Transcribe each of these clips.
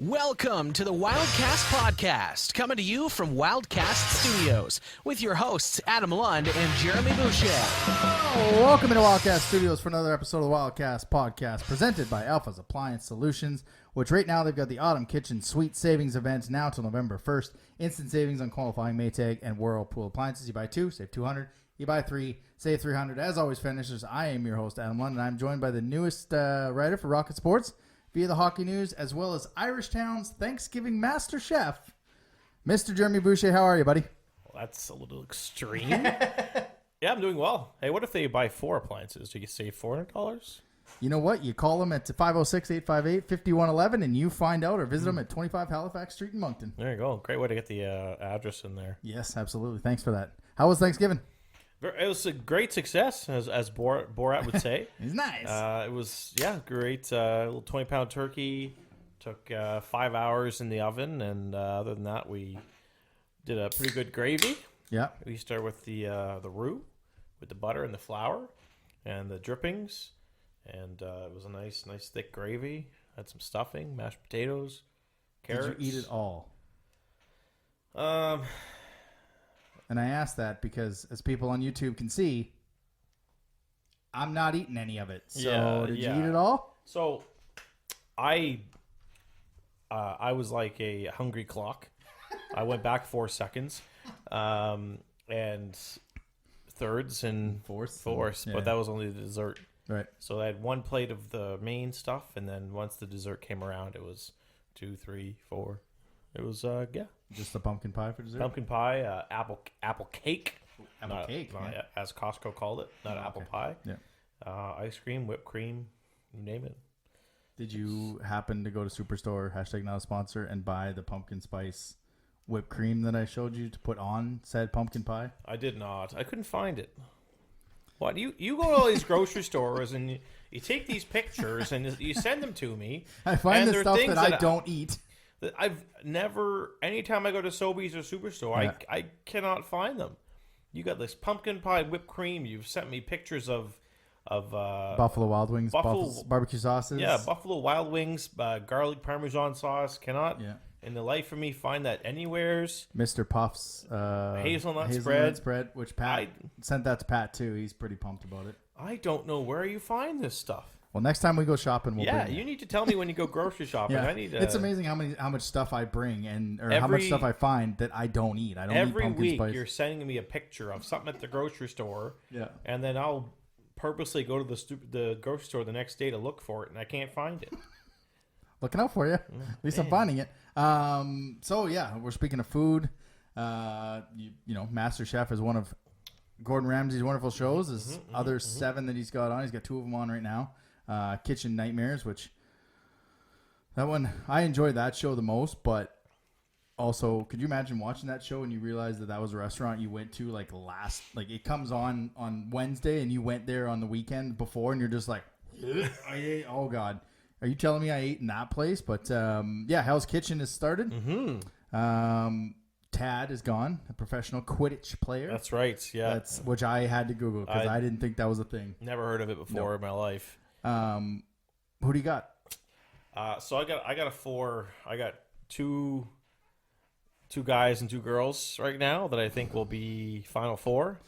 Welcome to the Wildcast podcast, coming to you from Wildcast Studios with your hosts Adam Lund and Jeremy Boucher. Welcome to Wildcast Studios for another episode of the Wildcast podcast presented by Alpha's Appliance Solutions, which right now they've got the Autumn Kitchen Suite Savings event now till November 1st. Instant savings on qualifying Maytag and Whirlpool appliances. You buy two, save $200. You buy three, save $300. As always, finishers, I am your host, Adam Lund, and I'm joined by the newest writer for Rocket Sports via the Hockey News, as well as Irish Town's Thanksgiving Master Chef, Mr. Jeremy Boucher. How are you, buddy? Well, that's a little extreme. Yeah, I'm doing well. Hey, what if they buy 4 appliances? Do you save $400? You know what? You call them at 506-858-5111, and you find out, or visit them at 25 Halifax Street in Moncton. There you go. Great way to get the address in there. Yes, absolutely. Thanks for that. How was Thanksgiving? It was a great success, as Borat would say. It's nice. It was, great. Little 20-pound turkey. Took 5 hours in the oven, and other than that, we did a pretty good gravy. Yeah. We started with the roux, with the butter and the flour, and the drippings, and it was a nice thick gravy. Had some stuffing, mashed potatoes, carrots. Did you eat it all? Um, And I ask that because, as people on YouTube can see, I'm not eating any of it. So, did you eat it all? So, I was like a hungry clock. I went back 4 seconds, and thirds and fourths. Yeah. But that was only the dessert. Right. So I had 1 plate of the main stuff, and then once the dessert came around, it was 2, 3, 4. It was Just the pumpkin pie for dessert? pumpkin pie, apple cake. Apple cake, yeah. As Costco called it, not apple pie. Yeah. Ice cream, whipped cream, you name it. Did you happen to go to Superstore, hashtag not a sponsor, and buy the pumpkin spice whipped cream that I showed you to put on said pumpkin pie? I did not. I couldn't find it. What, you go to all these grocery stores and you take these pictures and you send them to me. I find and the they're stuff things that I don't eat. I've never, anytime I go to Sobeys or Superstore, Yeah. I cannot find them. You got this pumpkin pie whipped cream. You've sent me pictures of Buffalo Wild Wings, barbecue sauces. Yeah, Buffalo Wild Wings, garlic Parmesan sauce. Cannot, Yeah. in the life of me, find that anywheres. Mr. Puff's Hazelnut spread, which Pat sent that to Pat too. He's pretty pumped about it. I don't know where you find this stuff. Well, next time we go shopping, we'll bring it. You need to tell me when you go grocery shopping. Yeah. I need. It's amazing how much stuff I bring how much stuff I find that I don't eat. I don't eat every pumpkin week. spice. You're sending me a picture of something at the grocery store. Yeah. And then I'll purposely go to the grocery store the next day to look for it, and I can't find it. Looking out for you. At least I'm finding it. So yeah, we're speaking of food. Master Chef is one of Gordon Ramsay's wonderful shows. There's other 7 that he's got on. He's got 2 of them on right now. Kitchen Nightmares, which that one I enjoyed that show the most, but also, could you imagine watching that show and you realize that was a restaurant you went to it comes on Wednesday and you went there on the weekend before and you're just like, I ate, oh God. Are you telling me I ate in that place? But Hell's Kitchen has started. Tad is gone, a professional Quidditch player. That's right. Yeah. Which I had to Google because I didn't think that was a thing. Never heard of it before in my life. Who do you got? So I got a 4. I got two guys and 2 girls right now that I think will be Final Four.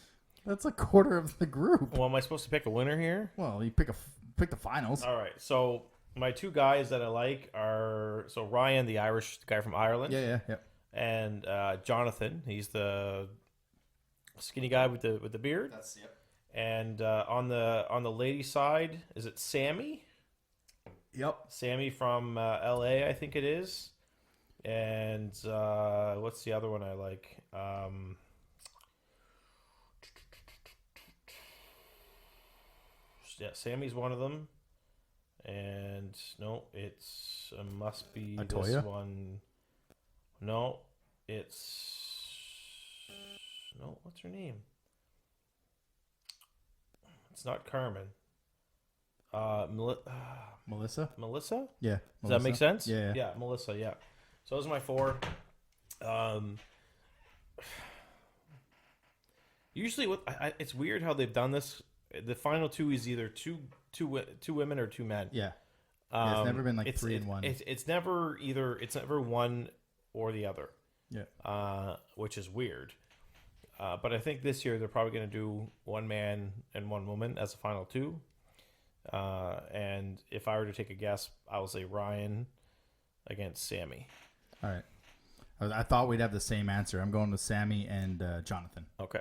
That's a quarter of the group. Well, am I supposed to pick a winner here? Well, you pick the finals. All right. So my 2 guys that I like are Ryan, the Irish guy from Ireland. Yeah. And Jonathan, he's the skinny guy with the beard. Yep. And on the lady side, is it Sammy? Yep. Sammy from LA, I think it is. And what's the other one I like? Sammy's one of them. And no, it must be Atoya? this one. No, what's her name? It's not Carmen. Melissa? Melissa? Yeah. Does that make sense? Yeah. Yeah, Melissa, yeah. So those are my 4. Usually, it's weird how they've done this. The final 2 is either two women or 2 men. Yeah. It's never been like 3-1. It's never either. It's never one or the other. Yeah. Which is weird. But I think this year they're probably going to do one man and one woman as a final two. And if I were to take a guess, I will say Ryan against Sammy. All right. I thought we'd have the same answer. I'm going with Sammy and Jonathan. Okay.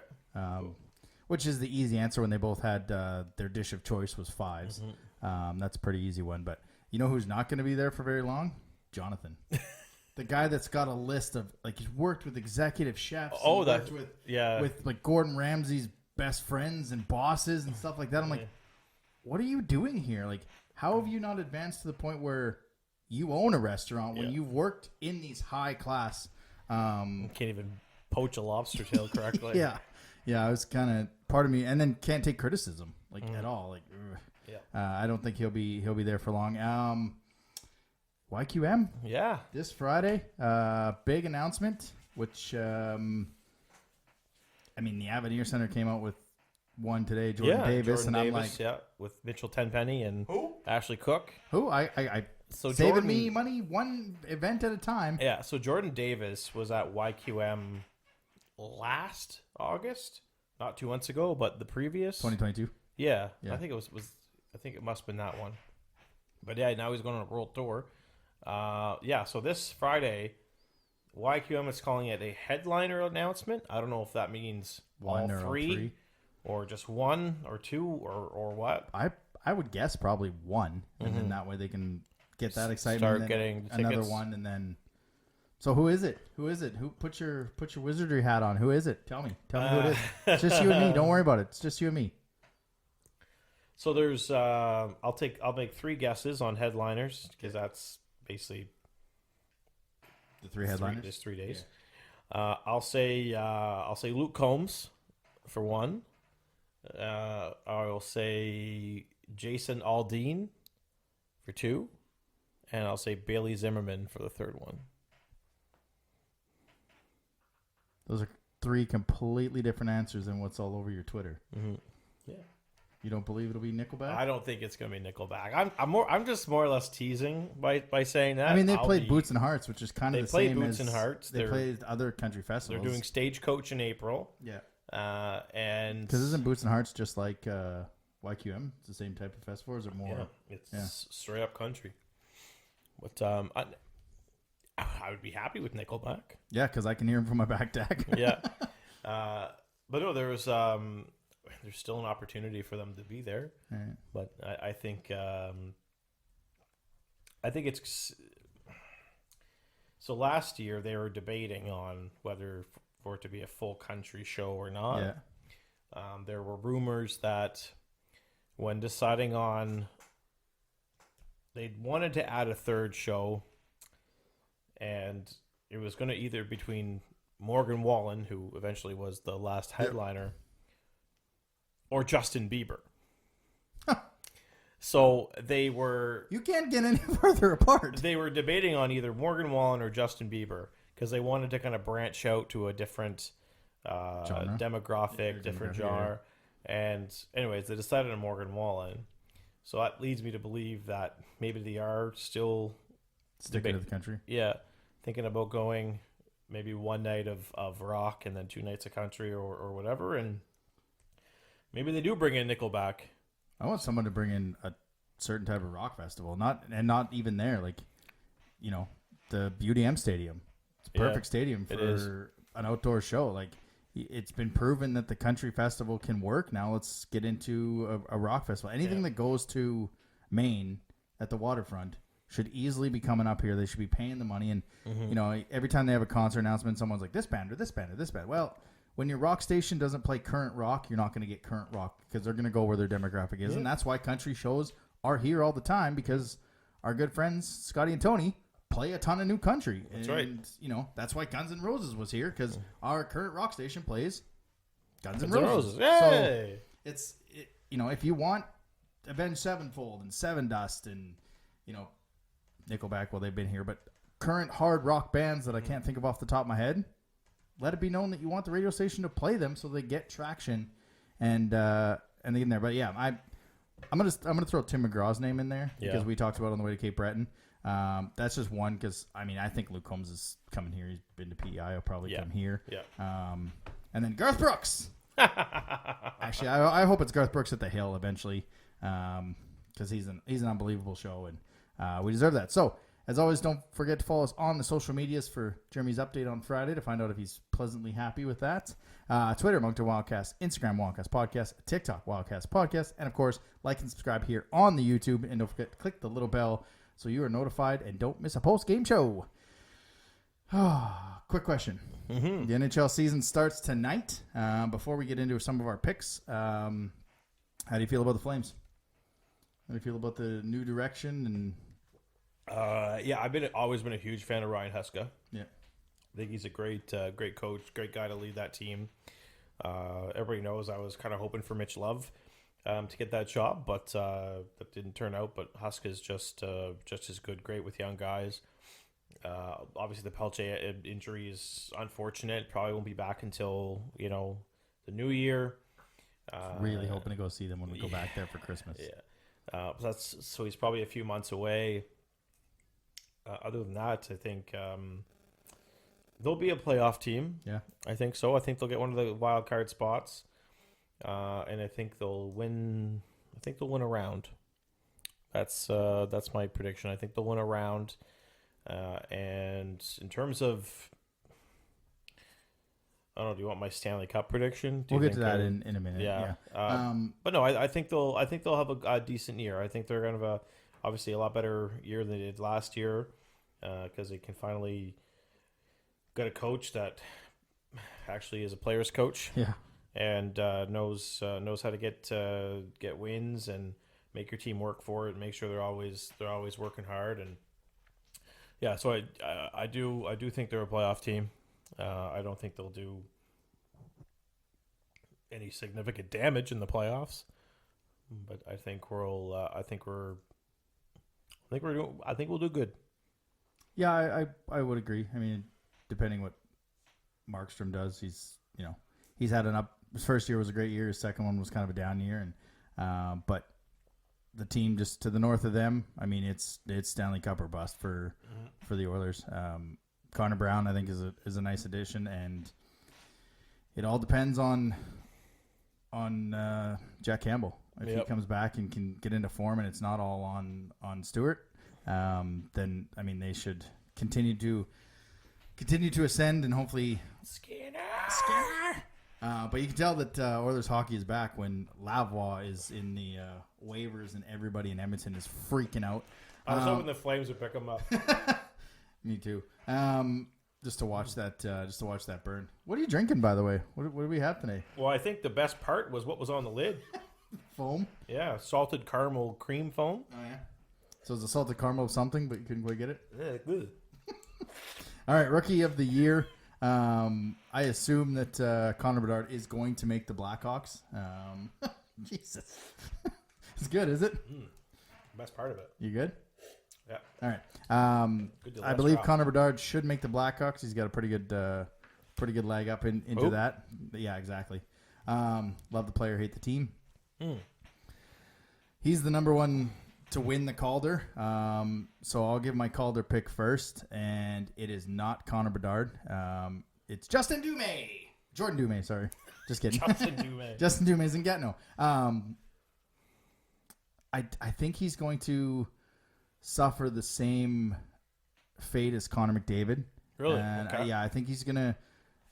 Which is the easy answer when they both had their dish of choice was fives. That's a pretty easy one. But you know who's not going to be there for very long? Jonathan. The guy that's got a list of, like, he's worked with executive chefs. Oh, that's with like Gordon Ramsay's best friends and bosses and stuff like that. I'm like, what are you doing here? Like, how have you not advanced to the point where you own a restaurant when you've worked in these high class? Can't even poach a lobster tail correctly. Yeah. I was kind of part of me, and then can't take criticism at all. Like, I don't think he'll be there for long. YQM. Yeah. This Friday, big announcement, which, I mean, the Avenir Center came out with one today, Jordan Davis, Jordan and Davis, I'm like... with Mitchell Tenpenny and Ashley Cook. Who? I so saving Jordan, me money one event at a time. Yeah, so Jordan Davis was at YQM last August, not 2 months ago, but the previous 2022. Yeah. I think it was I think it must have been that one. But yeah, now he's going on a world tour. So this Friday, YQM is calling it a headliner announcement. I don't know if that means all three or just one or two or what. I would guess probably one, and then that way they can get that excitement. Start getting another tickets. one, and then. So who is it? Who put your wizardry hat on? Who is it? Tell me who it is. It's just you and me. Don't worry about it. It's just you and me. So there's I'll make three guesses on headliners because that's basically the three headliners. There's 3 days. Yeah. I'll say Luke Combs for one. I'll say Jason Aldean for two, and I'll say Bailey Zimmerman for the third one. Those are three completely different answers than what's all over your Twitter. Mm-hmm. Yeah. You don't believe it'll be Nickelback? I don't think it's going to be Nickelback. I'm just more or less teasing by saying that. I mean, they played Boots and Hearts, which is kind of the same. They played Boots and Hearts. They played other country festivals. They're doing Stagecoach in April. Yeah. And because isn't Boots and Hearts just like YQM? It's the same type of festival, or is it more? Yeah, it's straight up country. But I would be happy with Nickelback. Yeah, because I can hear him from my back deck. Yeah. But no, there's still an opportunity for them to be there. Right. But I think it's so. Last year they were debating on whether for it to be a full country show or not. Yeah. There were rumors that when deciding on, they wanted to add a third show, and it was going to either between Morgan Wallen, who eventually was the last headliner, or Justin Bieber. So they were... You can't get any further apart. They were debating on either Morgan Wallen or Justin Bieber because they wanted to kind of branch out to a different demographic, different genre. Yeah. And anyways, they decided on Morgan Wallen. So that leads me to believe that maybe they are still... Sticking to the country? Yeah. Thinking about going maybe one night of rock and then 2 nights of country or whatever. And maybe they do bring in Nickelback. I want someone to bring in a certain type of rock festival, not even there, like, the UDM Stadium. It's a perfect stadium for an outdoor show. Like, it's been proven that the country festival can work. Now let's get into a rock festival. Anything that goes to Maine at the waterfront should easily be coming up here. They should be paying the money, and every time they have a concert announcement, someone's like, this band or this band or this band. Well, when your rock station doesn't play current rock, you're not going to get current rock because they're going to go where their demographic is. And that's why country shows are here all the time, because our good friends, Scotty and Tony, play a ton of new country. That's right. That's why Guns N' Roses was here, because our current rock station plays Guns N' Roses. Roses. Yay! So if you want Avenged Sevenfold and Seven Dust and, Nickelback, well, they've been here, but current hard rock bands that I can't think of off the top of my head, let it be known that you want the radio station to play them so they get traction and they get in there. But yeah, I'm gonna throw Tim McGraw's name in there because Yeah. we talked about it on the way to Cape Breton. That's just one because I think Luke Combs is coming here. He's been to PEI. He'll probably come here. Yeah. And then Garth Brooks. Actually, I hope it's Garth Brooks at the Hill eventually, because he's an unbelievable show and we deserve that. So as always, don't forget to follow us on the social medias for Jeremy's update on Friday to find out if he's pleasantly happy with that. Twitter, Moncton Wildcast, Instagram, Wildcast Podcast, TikTok, Wildcast Podcast, and of course, like and subscribe here on the YouTube. And don't forget to click the little bell so you are notified and don't miss a post-game show. Quick question. Mm-hmm. The NHL season starts tonight. Before we get into some of our picks, how do you feel about the Flames? How do you feel about the new direction? And I've always been a huge fan of Ryan Huska. yeah, I think he's a great coach, great guy to lead that team. Everybody knows I was kind of hoping for Mitch Love to get that job, but that didn't turn out. But Huska's just as good, great with young guys. Obviously, the Pelche injury is unfortunate. Probably won't be back until the new year. really hoping to go see them when we go back there for Christmas. Yeah, so he's probably a few months away. Other than that, I think they'll be a playoff team. Yeah, I think so. I think they'll get one of the wild card spots, and I think they'll win. I think they'll win a round. That's my prediction. I think they'll win a round. And in terms of, I don't know. Do you want my Stanley Cup prediction? We'll get to that in a minute. Yeah. Yeah. But no, I think they'll have a decent year. I think they're going to have obviously a lot better year than they did last year, because they can finally get a coach that actually is a player's coach. Yeah. And knows how to get wins and make your team work for it and make sure they're always working hard. And yeah, so I do think they're a playoff team. I don't think they'll do any significant damage in the playoffs, but I think we'll do good. Yeah, I would agree. I mean, depending what Markstrom does, he's had his first year was a great year. His second one was kind of a down year, and but the team just to the north of them, I mean, it's Stanley Cup or bust for the Oilers. Connor Brown, I think, is a nice addition, and it all depends on Jack Campbell. If he comes back and can get into form, and it's not all on Stewart, then I mean they should continue to ascend and hopefully Skinner. But you can tell that Oilers hockey is back when Lavoie is in the waivers and everybody in Edmonton is freaking out. I was hoping the Flames would pick him up. Me too. Just to watch that burn. What are you drinking, by the way? What do we have today? Well, I think the best part was what was on the lid. Foam? Yeah, salted caramel cream foam. Oh, yeah. So it's a salted caramel of something, but you couldn't quite get it? Yeah, good. All right, Rookie of the Year. I assume that Connor Bedard is going to make the Blackhawks. Jesus. It's good, is it? Best part of it. You good? Yeah. All right. Good to I last believe round. Connor Bedard should make the Blackhawks. He's got a pretty good leg up into that. Yeah, exactly. Love the player, hate the team. He's the number one to win the Calder. So I'll give my Calder pick first, and it is not Connor Bedard. It's Justin Dumais. Jordan Dumais, sorry. Just kidding. Justin Dumais. Justin Dumais in Gatineau. I think he's going to suffer the same fate as Connor McDavid. Really? And Okay. I think he's going to,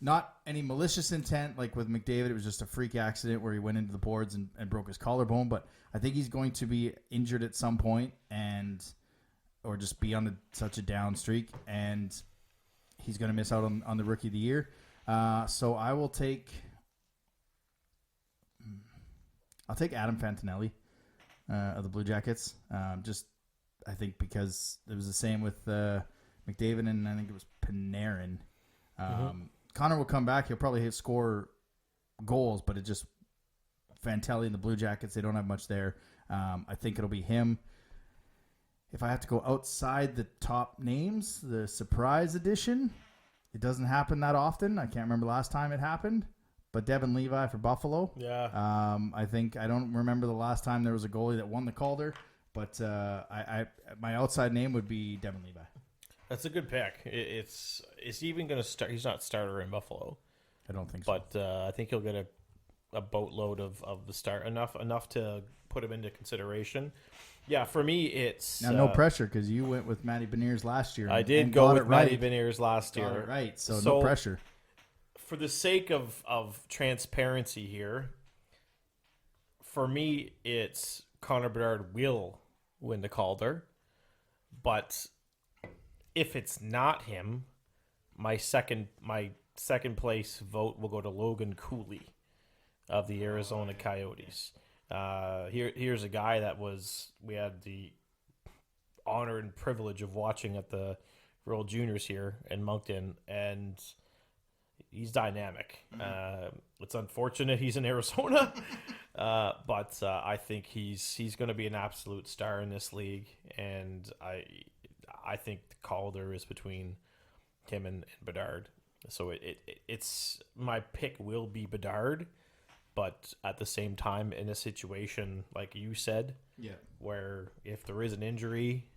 not any malicious intent like with McDavid. It was just a freak accident where he went into the boards and broke his collarbone. But I think he's going to be injured at some point or just be on such a down streak. And he's going to miss out on the Rookie of the Year. So I will take Adam Fantinelli of the Blue Jackets. I think because it was the same with McDavid and I think it was Panarin. Connor will come back. He'll probably score goals, but it just Fantelli and the Blue Jackets, they don't have much there. I think it'll be him. If I have to go outside the top names, the surprise edition, it doesn't happen that often. I can't remember last time it happened, but Devin Levi for Buffalo. Yeah. I don't remember the last time there was a goalie that won the Calder, but my outside name would be Devin Levi. That's a good pick. Is he even going to start? He's not starter in Buffalo. I don't think so. But I think he'll get a boatload of the start, enough to put him into consideration. Yeah, for me, it's... Now, no pressure, because you went with Matty Beniers last year. I did go with Matty Beniers last year. Got it right, so no pressure. For the sake of transparency here, for me, it's Connor Bedard will win the Calder. But if it's not him, my second place vote will go to Logan Cooley of the Arizona Coyotes. Here's a guy that we had the honor and privilege of watching at the World Juniors here in Moncton, and he's dynamic. It's unfortunate he's in Arizona, but I think he's going to be an absolute star in this league, and I think the Calder is between him and Bedard. So it's my pick will be Bedard. But at the same time, in a situation like you said, where if there is an injury,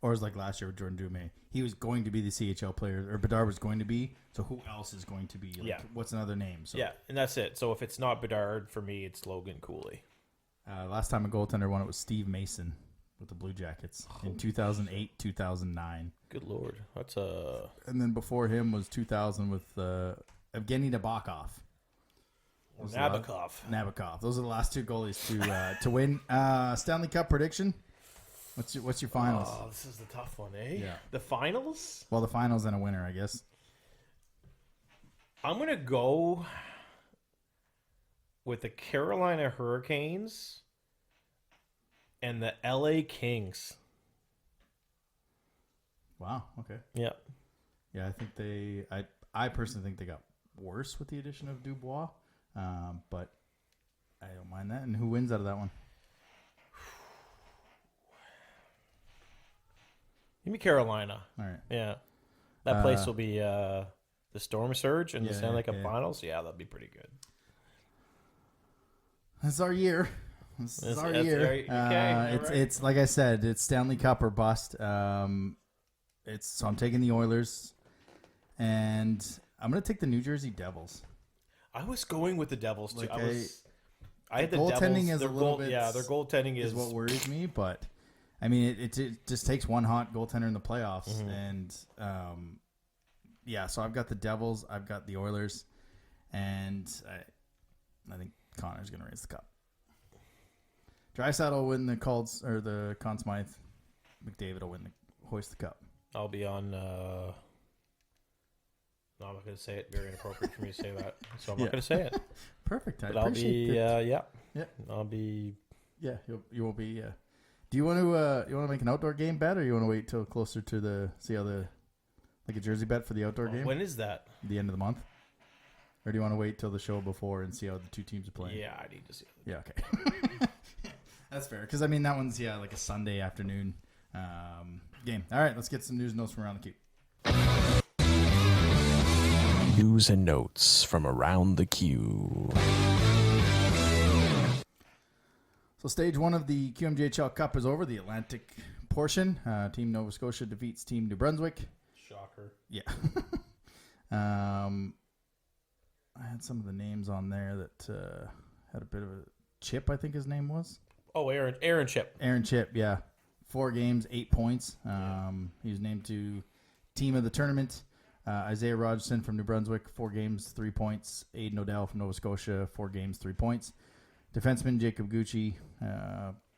or it's like last year with Jordan Dumais, he was going to be the CHL player, or Bedard was going to be. So who else is going to be? What's another name? So, yeah, and that's it. So if it's not Bedard, for me, it's Logan Cooley. Last time a goaltender won it was Steve Mason with the Blue Jackets in 2008, 2009. Good Lord, that's And then before him was 2000 with Evgeny Nabokov. Nabokov. Those are the last two goalies to win. Stanley Cup prediction. What's your finals? Oh, this is the tough one, eh? Yeah. The finals? Well, the finals and a winner, I guess. I'm gonna go with the Carolina Hurricanes and the LA Kings. Wow. Okay. Yeah. Yeah, I think I personally think they got worse with the addition of Dubois. But I don't mind that. And who wins out of that one? Give me Carolina. All right. Yeah. That place will be the Storm Surge and the Stanley Cup Finals. Yeah, that'll be pretty good. That's our year. This is our year. Okay. It's like I said, it's Stanley Cup or bust. So I'm taking the Oilers, and I'm going to take the New Jersey Devils. I was going with the Devils too. I had the goaltending Devils. Is a little bit. Yeah, their goaltending is what worries me. But I mean, it just takes one hot goaltender in the playoffs, and So I've got the Devils, I've got the Oilers, and I think Connor's going to raise the cup. Draisaitl will win the Conn Smythe. McDavid will hoist the cup. I'll be on. No, I'm not going to say it. Very inappropriate for me to say that. So I'm not going to say it. Perfect. But I'll be, Yeah. I'll be. Yeah, you will be. Do you want to make an outdoor game bet, or you want to wait till closer to like a jersey bet for the outdoor game? When is that? The end of the month. Or do you want to wait till the show before and see how the two teams are playing? Yeah, I need to see it. Yeah, okay. That's fair. Because, I mean, that one's, like a Sunday afternoon game. All right, let's get some news and notes from around the queue. News and notes from around the queue. So stage one of the QMJHL Cup is over, the Atlantic portion. Team Nova Scotia defeats Team New Brunswick. Shocker. Yeah. I had some of the names on there that had a bit of a Chip, I think his name was. Oh, Aaron Chip. Aaron Chip, yeah. 4 games, 8 points. He was named to Team of the Tournament. Isaiah Rogerson from New Brunswick, 4 games, 3 points. Aiden Odell from Nova Scotia, 4 games, 3 points. Defenseman Jacob Gucci,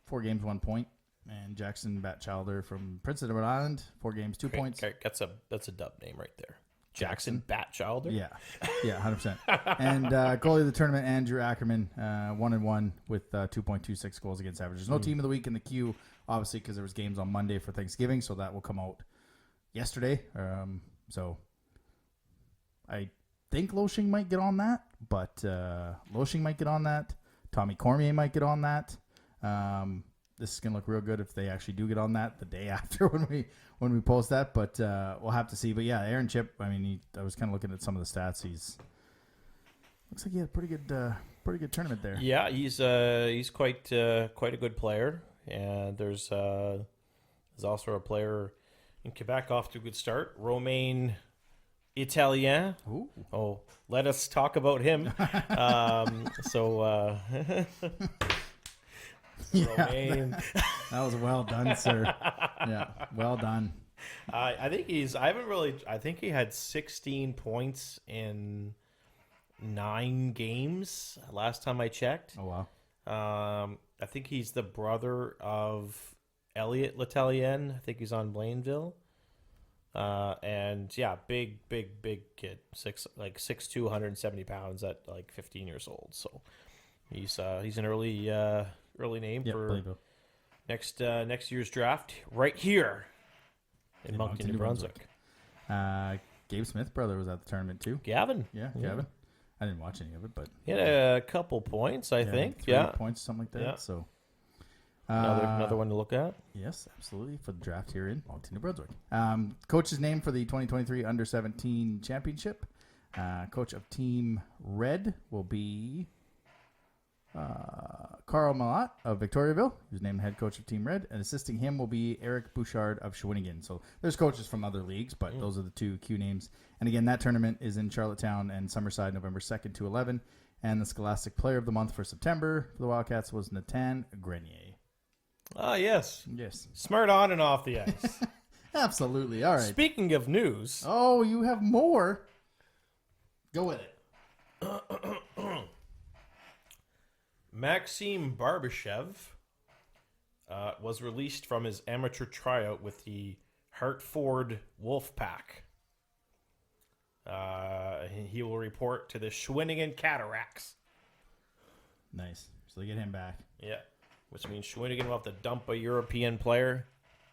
4 games, 1 point. And Jackson Batchelder from Prince Edward Island, 4 games, 2 points. Okay, that's a dub name right there. Jackson Batchelder? Yeah, 100%. And goalie of the tournament, Andrew Ackerman, 1-1 with 2.26 goals against average. There's no team of the week in the queue, obviously, because there was games on Monday for Thanksgiving, so that will come out yesterday. So I think Loshing might get on that, but Loshing might get on that. Tommy Cormier might get on that. This is going to look real good if they actually do get on that the day after when we post that, but we'll have to see. But yeah, Aaron Chip, I mean, I was kind of looking at some of the stats. Looks like he had a pretty good tournament there. Yeah, he's quite a good player, and there's also a player in Quebec off to a good start, Romain Italien. Ooh. Oh, let us talk about him. Romain. That was well done, sir. Yeah, well done. I think he had 16 points in 9 games last time I checked. Oh wow. I think he's the brother of Elliot Letellier. I think he's on Blainville. And yeah, big kid. 6'2", 170 pounds at like 15 years old. So he's an early name for Blainville. next year's draft right here in Moncton, New Brunswick. Gabe Smith brother was at the tournament too. Gavin. Yeah, Gavin. I didn't watch any of it, but He had a couple points, I think. 3 Yeah. points, something like that. Yeah. So Another one to look at. yes, absolutely, for the draft here in Moncton, New Brunswick. Coach's name for the 2023 Under-17 Championship. Coach of Team Red will be Carl Malat of Victoriaville, who's named head coach of Team Red, and assisting him will be Eric Bouchard of Shawinigan. So there's coaches from other leagues, but those are the 2 Q names. And again, that tournament is in Charlottetown and Summerside, November 2nd to 11. And the Scholastic Player of the Month for September for the Wildcats was Nathan Grenier. Ah, yes. Yes. Smart on and off the ice. Absolutely. All right. Speaking of news. Oh, you have more. Go with it. Maxime Barbashev was released from his amateur tryout with the Hartford Wolfpack. He will report to the Shawinigan Cataracts. Nice. So they get him back. Yeah, which means Shawinigan will have to dump a European player,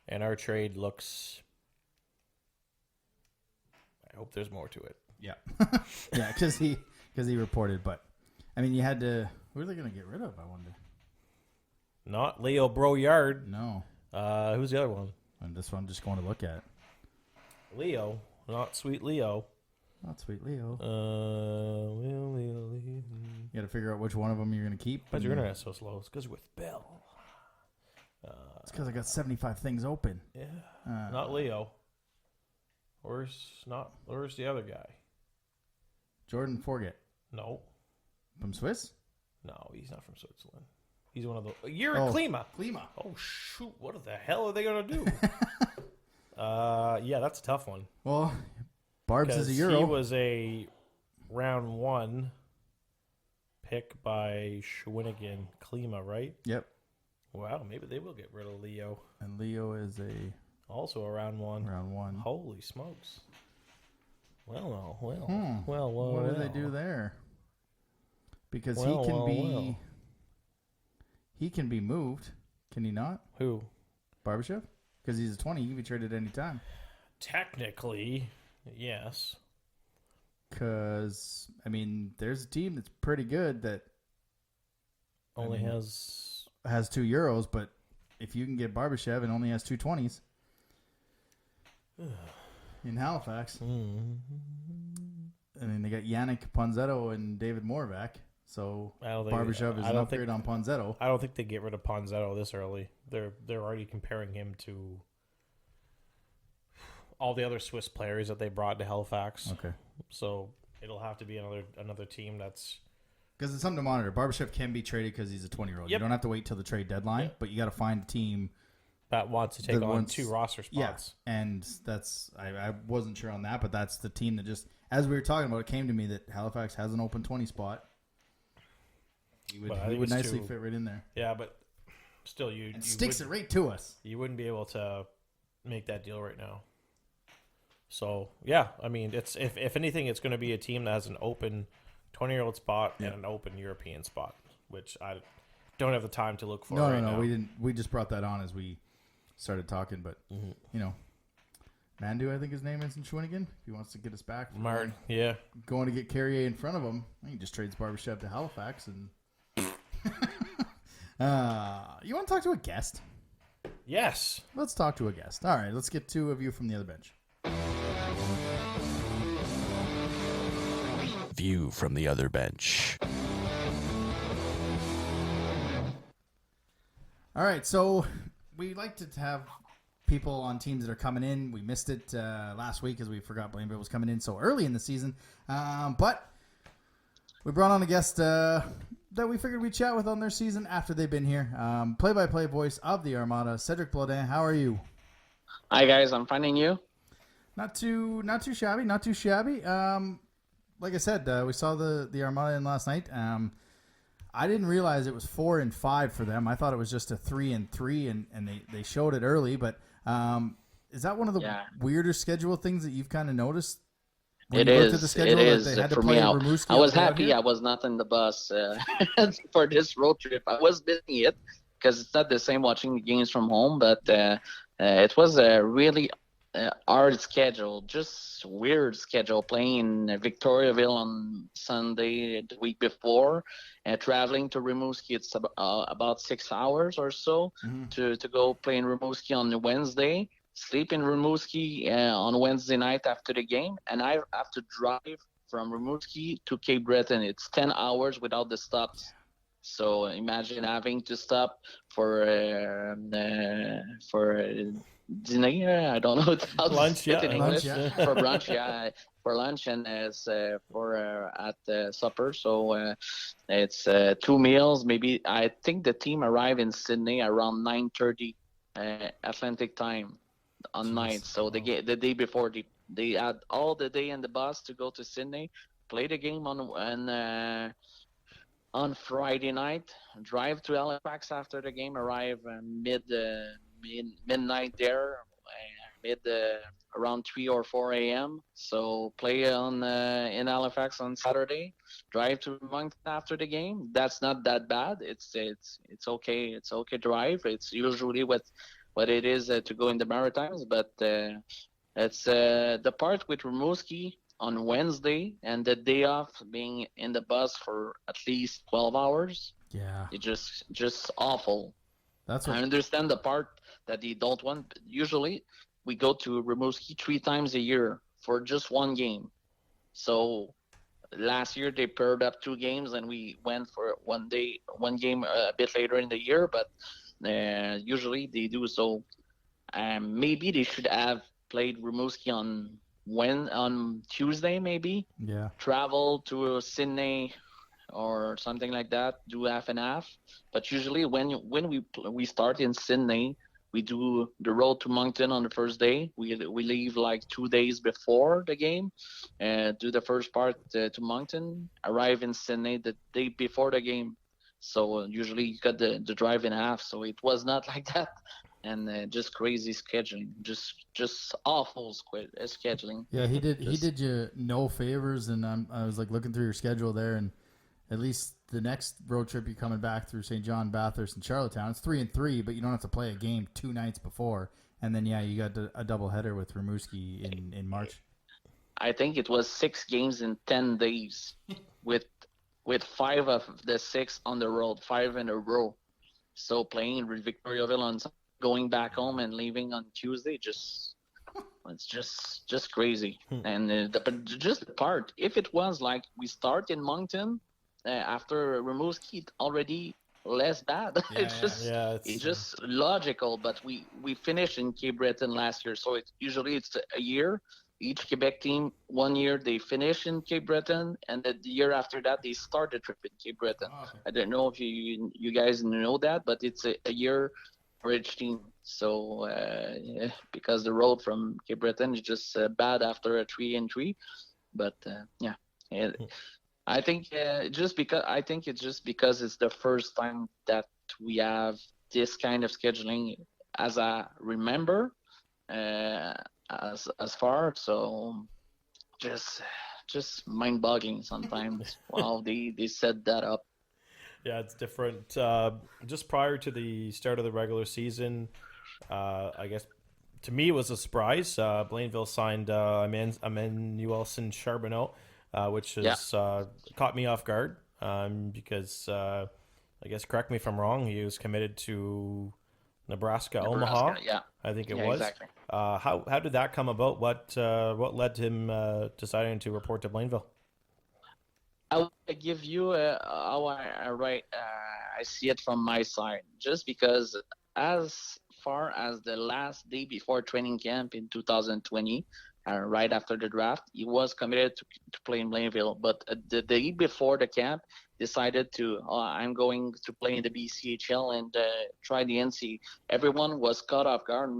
and our trade looks... I hope there's more to it. Yeah. Yeah, because he reported. But, I mean, you had to... Who are they going to get rid of, I wonder? Not Leo Broyard. No. Who's the other one? And this one I'm just going to look at. Leo. Not Sweet Leo. Not Sweet Leo. Leo. You got to figure out which one of them you're going to keep. Why's your internet so slow? It's because you're with Bill. It's because I got 75 things open. Yeah. Not Leo. Where's the other guy? Jordan Forget. No. From Swiss? No, he's not from Switzerland. He's one of the... You're in Klima. Klima. Oh, shoot. What the hell are they going to do? Yeah, that's a tough one. Well, Barb's is a Euro. He was a round 1 pick by Shawinigan Klima, right? Yep. Wow, maybe they will get rid of Leo. And Leo is Also a round 1. round 1. Holy smokes. Well. What do they do there? Because he can be moved. Can he not? Who? Barbashev? Because he's a 20. He can be traded any time. Technically, yes. Because, I mean, there's a team that's pretty good that Only has 2 Euros, but if you can get Barbashev and only has 2 20s in Halifax, I mean, they got Yannick Ponzetto and David Morvac, so Barbashev is an upgrade on Ponzetto. I don't think they get rid of Ponzetto this early. They're already comparing him to all the other Swiss players that they brought to Halifax. Okay. So it'll have to be another team that's... Because it's something to monitor. Barbashev can be traded because he's a 20-year-old. Yep. You don't have to wait till the trade deadline, but you got to find a team that wants to take on 2 roster spots. Yeah, and that's I wasn't sure on that, but that's the team that just, as we were talking about, it came to me that Halifax has an open 20 spot. He would nicely fit right in there. Yeah, but still, you sticks it right to us. You wouldn't be able to make that deal right now. So yeah, I mean, it's if anything, it's going to be a team that has an open 20-year-old spot and an open European spot, which I don't have the time to look for. No, we didn't. We just brought that on as we started talking, but you know, Mandu, I think his name is in Shawinigan. If he wants to get us back, Martin, going to get Carrier in front of him, he just trades Barbashev to Halifax, and you want to talk to a guest? Yes, let's talk to a guest. All right, let's get 2 of you from the other bench. view from the other bench. All right, so we like to have people on teams that are coming in. We missed it last week because we forgot Blainville was coming in so early in the season. But we brought on a guest that we figured we'd chat with on their season after they've been here. Play-by-play voice of the Armada, Cédrik Blondin. How are you? Hi guys, I'm finding you. Not too shabby. Like I said, we saw the Armada in last night. I didn't realize it was 4-5 for them. I thought it was just a 3-3, and they showed it early. But is that one of the weirder schedule things that you've kind of noticed? When It you looked at the is. schedule, It is. that they had to For play me, Rimouski I was out happy here? I was not in the bus for this road trip. I was missing it because it's not the same watching the games from home, but it was a really hard schedule, just weird schedule. Playing in Victoriaville on Sunday the week before, traveling to Rimouski. It's about 6 hours or so to go play in Rimouski on Wednesday. Sleep in Rimouski on Wednesday night after the game, and I have to drive from Rimouski to Cape Breton. It's 10 hours without the stops. So imagine having to stop for dinner. I don't know how to Lunch, say it in English. Lunch, For brunch, for lunch, and as for at supper. So it's 2 meals. Maybe I think the team arrived in Sydney around 9:30 Atlantic time on night. So the day before they had all the day in the bus to go to Sydney, play the game on Friday night, drive to Halifax after the game, arrive midnight there, around 3 or 4 a.m. So play on in Halifax on Saturday, drive to Moncton after the game. That's not that bad. It's okay. It's okay drive. It's usually what it is to go in the Maritimes, but it's the part with Rimouski on Wednesday and the day off being in the bus for at least 12 hours. Yeah, It's just awful. that's what. I understand the part that they don't want. Usually, we go to Rimouski 3 times a year for just one game. So last year they paired up 2 games, and we went for one game a bit later in the year. But usually they do so. Maybe they should have played Rimouski on Tuesday, maybe. Yeah. Travel to Sydney or something like that, do half and half. But usually when we start in Sydney, we do the road to Moncton on the first day. We leave like 2 days before the game, do the first part to Moncton, arrive in Sydney the day before the game. So usually you got the drive in half. So it was not like that. And just crazy scheduling, just awful scheduling. Yeah, he did you no favors, and I was like looking through your schedule there, and at least the next road trip you're coming back through St. John, Bathurst, and Charlottetown. It's 3-3, but you don't have to play a game 2 nights before, and then you got a doubleheader with Rimouski in March. I think it was 6 games in 10 days, with 5 of the 6 on the road, 5 in a row. So playing with Victoriaville on Sunday, going back home and leaving on Tuesday, it's just crazy. And just the part, if it was like we start in Moncton after Rimouski, it's already less bad. It's just logical. But we finished in Cape Breton last year, so it's a year. Each Quebec team, 1 year they finish in Cape Breton, and the year after that they start the trip in Cape Breton. Oh, okay. I don't know if you guys know that, but it's a year for each team. So because the road from Cape Breton is just bad after a 3-3, but I think it's just because it's the first time that we have this kind of scheduling as I remember as far. So just mind-boggling sometimes. Wow, they set that up. Yeah, it's different. Just prior to the start of the regular season, I guess to me it was a surprise. Blainville signed Emmanuelson Charbonneau, which has caught me off guard because I guess, correct me if I'm wrong, he was committed to Nebraska Omaha. Yeah, I think it was. Exactly. How did that come about? What led to him deciding to report to Blainville? I will give you how I see it from my side. Just because as far as the last day before training camp in 2020, right after the draft, he was committed to play in Blainville. But the day before the camp, decided to I'm going to play in the BCHL and try the NC. Everyone was caught off guard.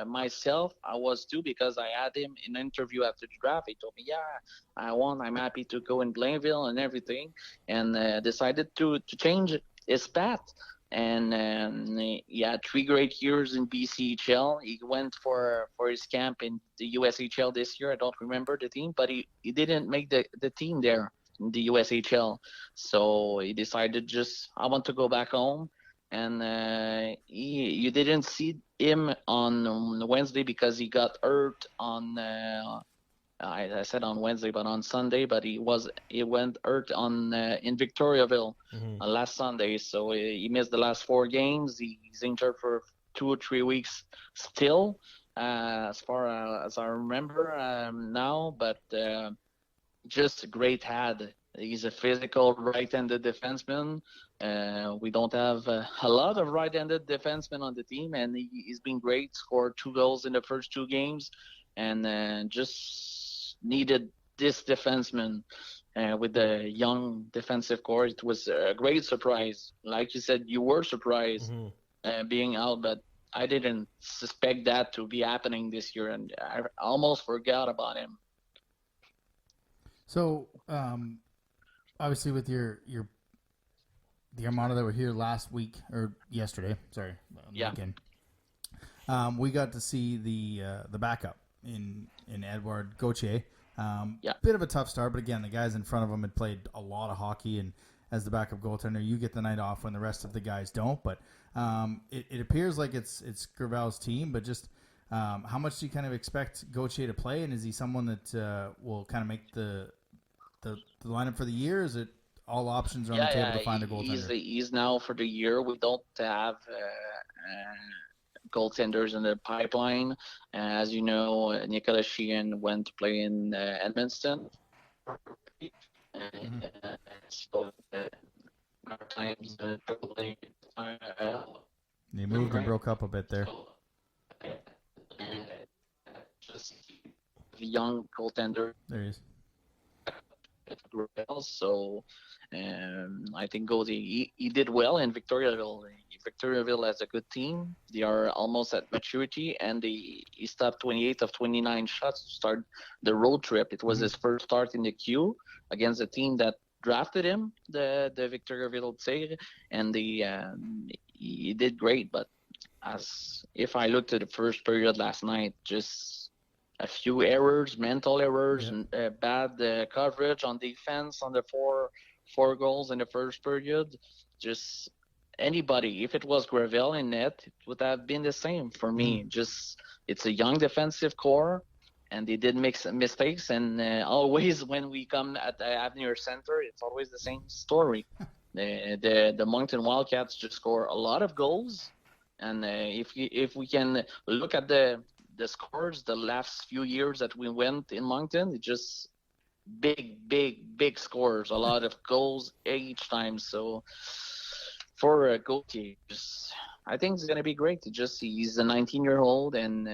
Myself, I was too, because I had him in an interview after the draft. He told me, "Yeah, I'm happy to go in Blainville and everything," and decided to change his path. And he had 3 great years in BCHL. He went for his camp in the USHL this year. I don't remember the team, but he didn't make the team there in the USHL. So he decided, just I want to go back home. And you didn't see him on Wednesday because he got hurt on I said on Wednesday, but on Sunday. But he went hurt on in Victoriaville last Sunday, so he missed the last 4 games. He's injured for 2 or 3 weeks still, as far as I remember now. But just a great head. He's a physical right-handed defenseman. We don't have a lot of right-handed defensemen on the team, and he's been great. Scored 2 goals in the first 2 games, and just needed this defenseman with the young defensive core. It was a great surprise. Like you said, you were surprised being out, but I didn't suspect that to be happening this year, and I almost forgot about him. So, obviously, with the Armada that were here last week or yesterday, sorry, weekend, we got to see the backup in Edouard Gauthier. Bit of a tough start, but again, the guys in front of him had played a lot of hockey, and as the backup goaltender, you get the night off when the rest of the guys don't. But it appears like it's Gravel's team, but just how much do you kind of expect Gauthier to play, and is he someone that will kind of make the lineup for the year? Is it all options are on the table to find a goaltender? He's now for the year. We don't have goaltenders in the pipeline. As you know, Nicolas Sheehan went to play in Edmonton. So times They moved and broke up a bit there. Just young goaltender. There he is. So I think Gauthier, he did well in Victoriaville. Victoriaville has a good team. They are almost at maturity, and he stopped 28 of 29 shots to start the road trip. It was his first start in the queue against a team that drafted him, the Victoriaville Tigres, and he did great. But as if I looked at the first period last night, just a few errors, mental errors, and bad coverage on defense on the four goals in the first period. Just anybody, if it was Gravel in net, it would have been the same for me. Just it's a young defensive core, and they did make some mistakes. And always when we come at the Avenue Center, it's always the same story. The Moncton Wildcats just score a lot of goals, and if we can look at the scores the last few years that we went in Moncton, it just big scores, a lot of goals each time. So for Gauthier, I think it's gonna be great. He's a 19-year-old, and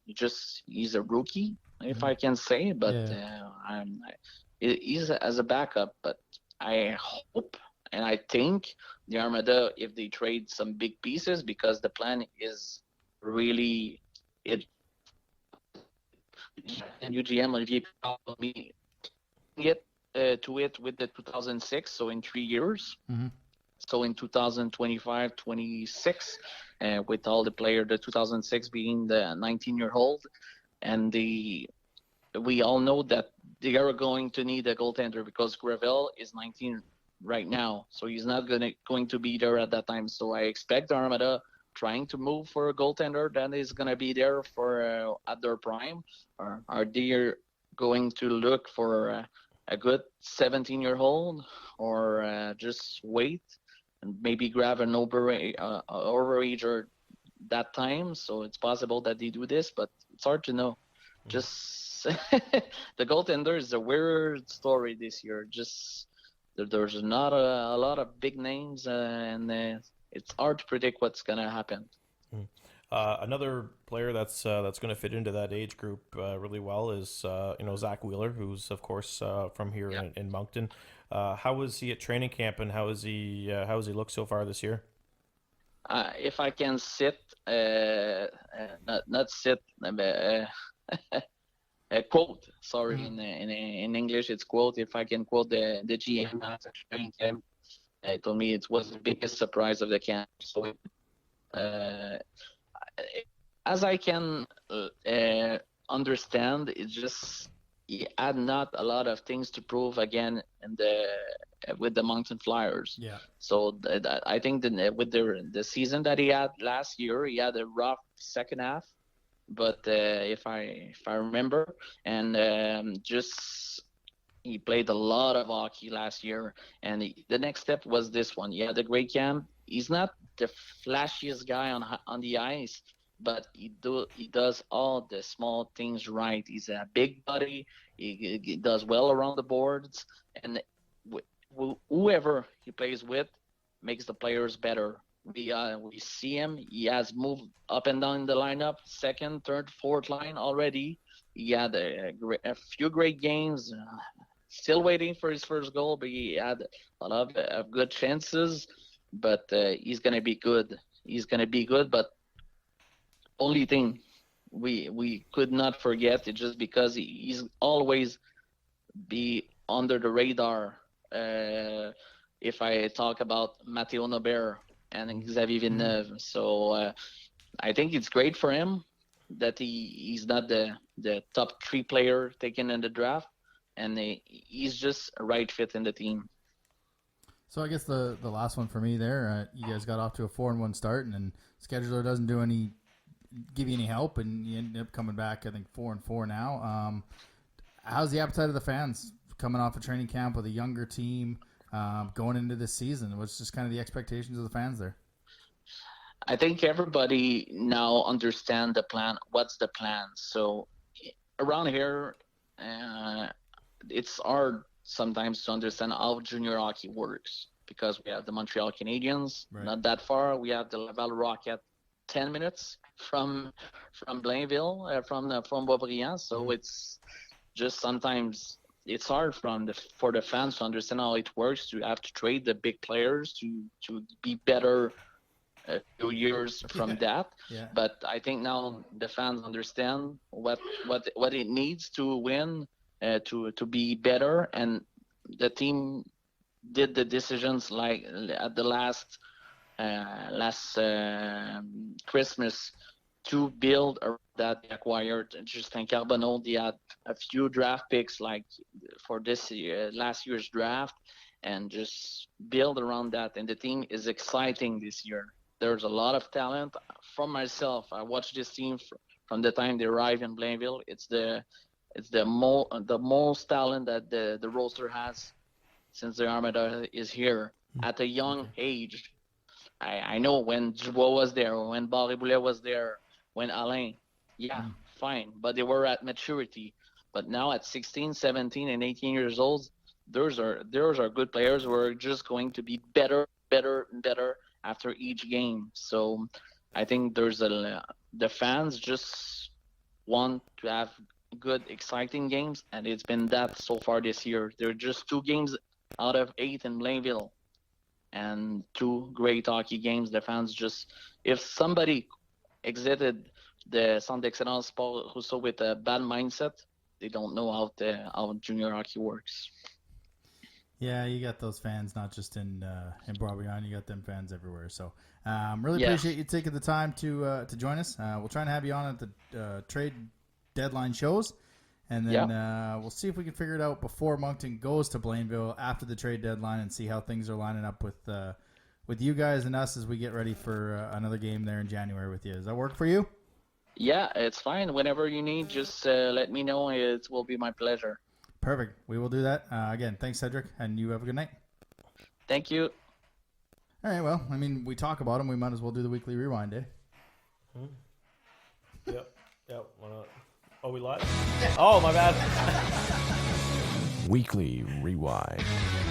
he's a rookie, if I can say. But he's as a backup. But I hope and I think the Armada, if they trade some big pieces, because the plan is really it. And UGM Olivier will be get to it with the 2006, so in 3 years. So in 2025-26, with all the players, the 2006 being the 19-year-old, and we all know that they are going to need a goaltender because Gravel is 19 right now, so he's not going to be there at that time. So I expect the Armada trying to move for a goaltender that is going to be there for at their prime, or are they going to look for a good 17-year-old, or just wait and maybe grab an overager that time? So it's possible that they do this, but it's hard to know. Just the goaltender is a weird story this year. Just there's not a lot of big names, and it's hard to predict what's gonna happen. Another player that's going to fit into that age group really well is Zach Wheeler, who's of course from here in Moncton. How was he at training camp, and how has he looked so far this year? If I can sit, not sit, a quote. Sorry, in English it's quote. If I can quote the GM after training camp, he told me it was the biggest surprise of the camp. So, as I can understand, it's just he had not a lot of things to prove again with the Mountain Flyers. Yeah. So I think with the season that he had last year, he had a rough second half. But if I remember, and just he played a lot of hockey last year, and the next step was this one. Yeah, the great camp. He's not the flashiest guy on the ice, but he does all the small things right. He's a big body. He does well around the boards, and whoever he plays with makes the players better. We see him. He has moved up and down the lineup, second, third, fourth line already. He had a few great games. Still waiting for his first goal, but he had a lot of good chances. But he's gonna be good. He's gonna be good. But only thing we could not forget is just because he's always be under the radar. If I talk about Matteo Nobert and Xavier Villeneuve, so I think it's great for him that he's not the top 3 player taken in the draft, and he's just a right fit in the team. So I guess the last one for me there, you guys got off to a 4-1 start, and then scheduler doesn't give you any help, and you end up coming back, I think, 4-4 now. How's the appetite of the fans coming off a training camp with a younger team going into this season? What's just kind of the expectations of the fans there? I think everybody now understand the plan. What's the plan? So around here, it's hard sometimes to understand how junior hockey works, because we have the Montreal Canadiens, right, not that far. We have the Laval Rocket 10 minutes from Blainville, from Boisbriand. So it's just sometimes it's hard for the fans to understand how it works, to have to trade the big players to be better a few years from that. Yeah. But I think now the fans understand what it needs to win, to be better, and the team did the decisions like at the last Christmas to build that they acquired Justin Carbonneau. They had a few draft picks like for this year, last year's draft, and just build around that. And the team is exciting this year. There's a lot of talent. For myself, I watched this team from the time they arrived in Blainville. It's the most talent that the roster has since the Armada is here at a young age. I know when Dubois was there, when Barré-Boulet was there, when Alain, fine, but they were at maturity. But now at 16, 17, and 18 years old, those are good players who are just going to be better and better after each game. So I think the fans just want to have good, exciting games, and it's been that so far this year. There are just 2 games out of 8 in Blainville, and 2 great hockey games. The fans just, if somebody exited the Centre d'Excellence Sport Rousseau with a bad mindset, they don't know how junior hockey works. Yeah, you got those fans not just in Boisbriand, you got them fans everywhere. So really appreciate you taking the time to join us. We'll try and have you on at the trade deadline shows, and then we'll see if we can figure it out before Moncton goes to Blainville after the trade deadline, and see how things are lining up with you guys and us as we get ready for another game there in January with you. Does that work for you? Yeah, it's fine. Whenever you need, just let me know. It will be my pleasure. Perfect. We will do that. Again, thanks, Cédrik, and you have a good night. Thank you. All right, well, I mean, we talk about them. We might as well do the weekly rewind, eh? Yep. Why not? Oh, we live? Oh, my bad. Weekly Rewind.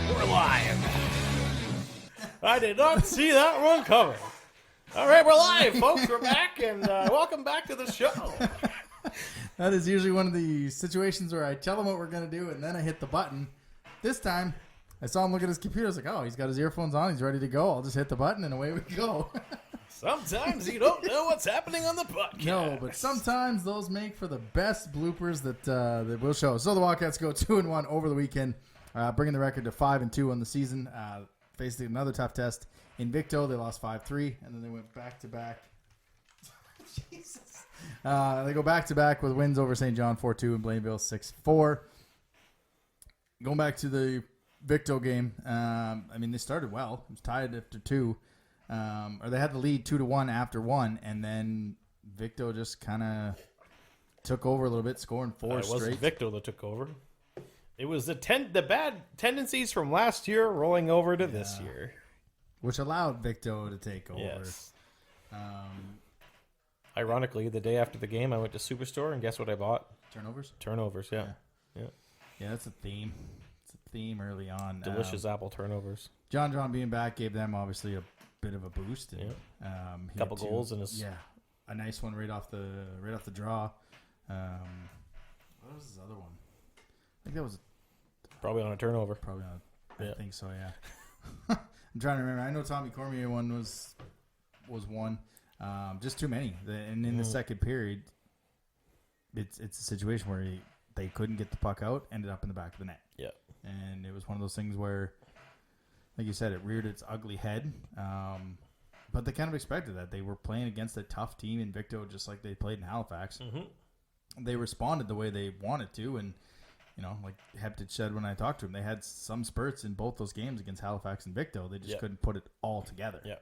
We're live. I did not see that one coming. All right, we're live, folks. We're back, and welcome back to the show. That is usually one of the situations where I tell him what we're going to do, and then I hit the button. This time, I saw him look at his computer. I was like, oh, he's got his earphones on. He's ready to go. I'll just hit the button, and away we go. Sometimes you don't know what's happening on the podcast. No, but sometimes those make for the best bloopers that we'll show. So the Wildcats go 2-1 over the weekend, bringing the record to 5-2 on the season. Faced another tough test in Victo. They lost 5-3, and then they went back-to-back. Jesus. They go back-to-back with wins over St. John 4-2 and Blainville 6-4. Going back to the Victo game, they started well. It was tied after 2. Or they had the lead 2-1 after 1, and then Victo just kind of took over a little bit, scoring 4 straight. It wasn't Victo that took over. It was the bad tendencies from last year rolling over to this year, which allowed Victo to take over. Yes. Ironically, the day after the game, I went to Superstore, and guess what I bought? Turnovers, yeah. Yeah, that's a theme. It's a theme early on. Delicious apple turnovers. John being back gave them obviously a bit of a boost. And, he couple goals in his a nice one right off the draw. What was his other one? I think that was probably on a turnover. I think so. Yeah. I'm trying to remember. I know Tommy Cormier one was one. Just too many. And in the second period, it's a situation where they couldn't get the puck out. Ended up in the back of the net. Yeah. And it was one of those things where, like you said, it reared its ugly head. But they kind of expected that. They were playing against a tough team in Victo, just like they played in Halifax. Mm-hmm. They responded the way they wanted to, and like Heptich said when I talked to him, they had some spurts in both those games against Halifax and Victo. They just couldn't put it all together. Yeah,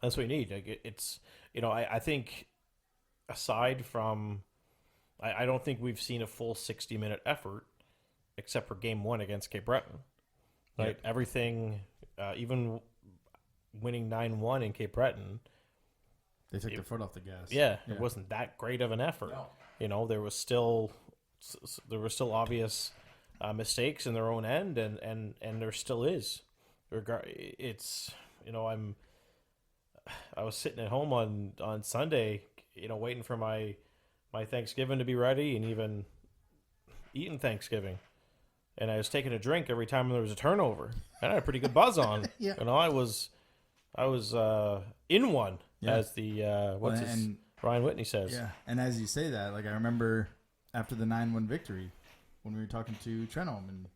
that's what you need. Like it's I think aside from, I don't think we've seen a full 60-minute effort except for game 1 against Cape Breton. Right, everything, even winning 9-1 in Cape Breton, they took their foot off the gas. Yeah, it wasn't that great of an effort. No. There was still obvious mistakes in their own end, and there still is. It's I was sitting at home on Sunday, waiting for my Thanksgiving to be ready, and even eating Thanksgiving. And I was taking a drink every time there was a turnover. And I had a pretty good buzz on. Yeah. I was in one, as the Ryan Whitney says. Yeah. And as you say that, like I remember after the 9-1 victory when we were talking to Trenholm, and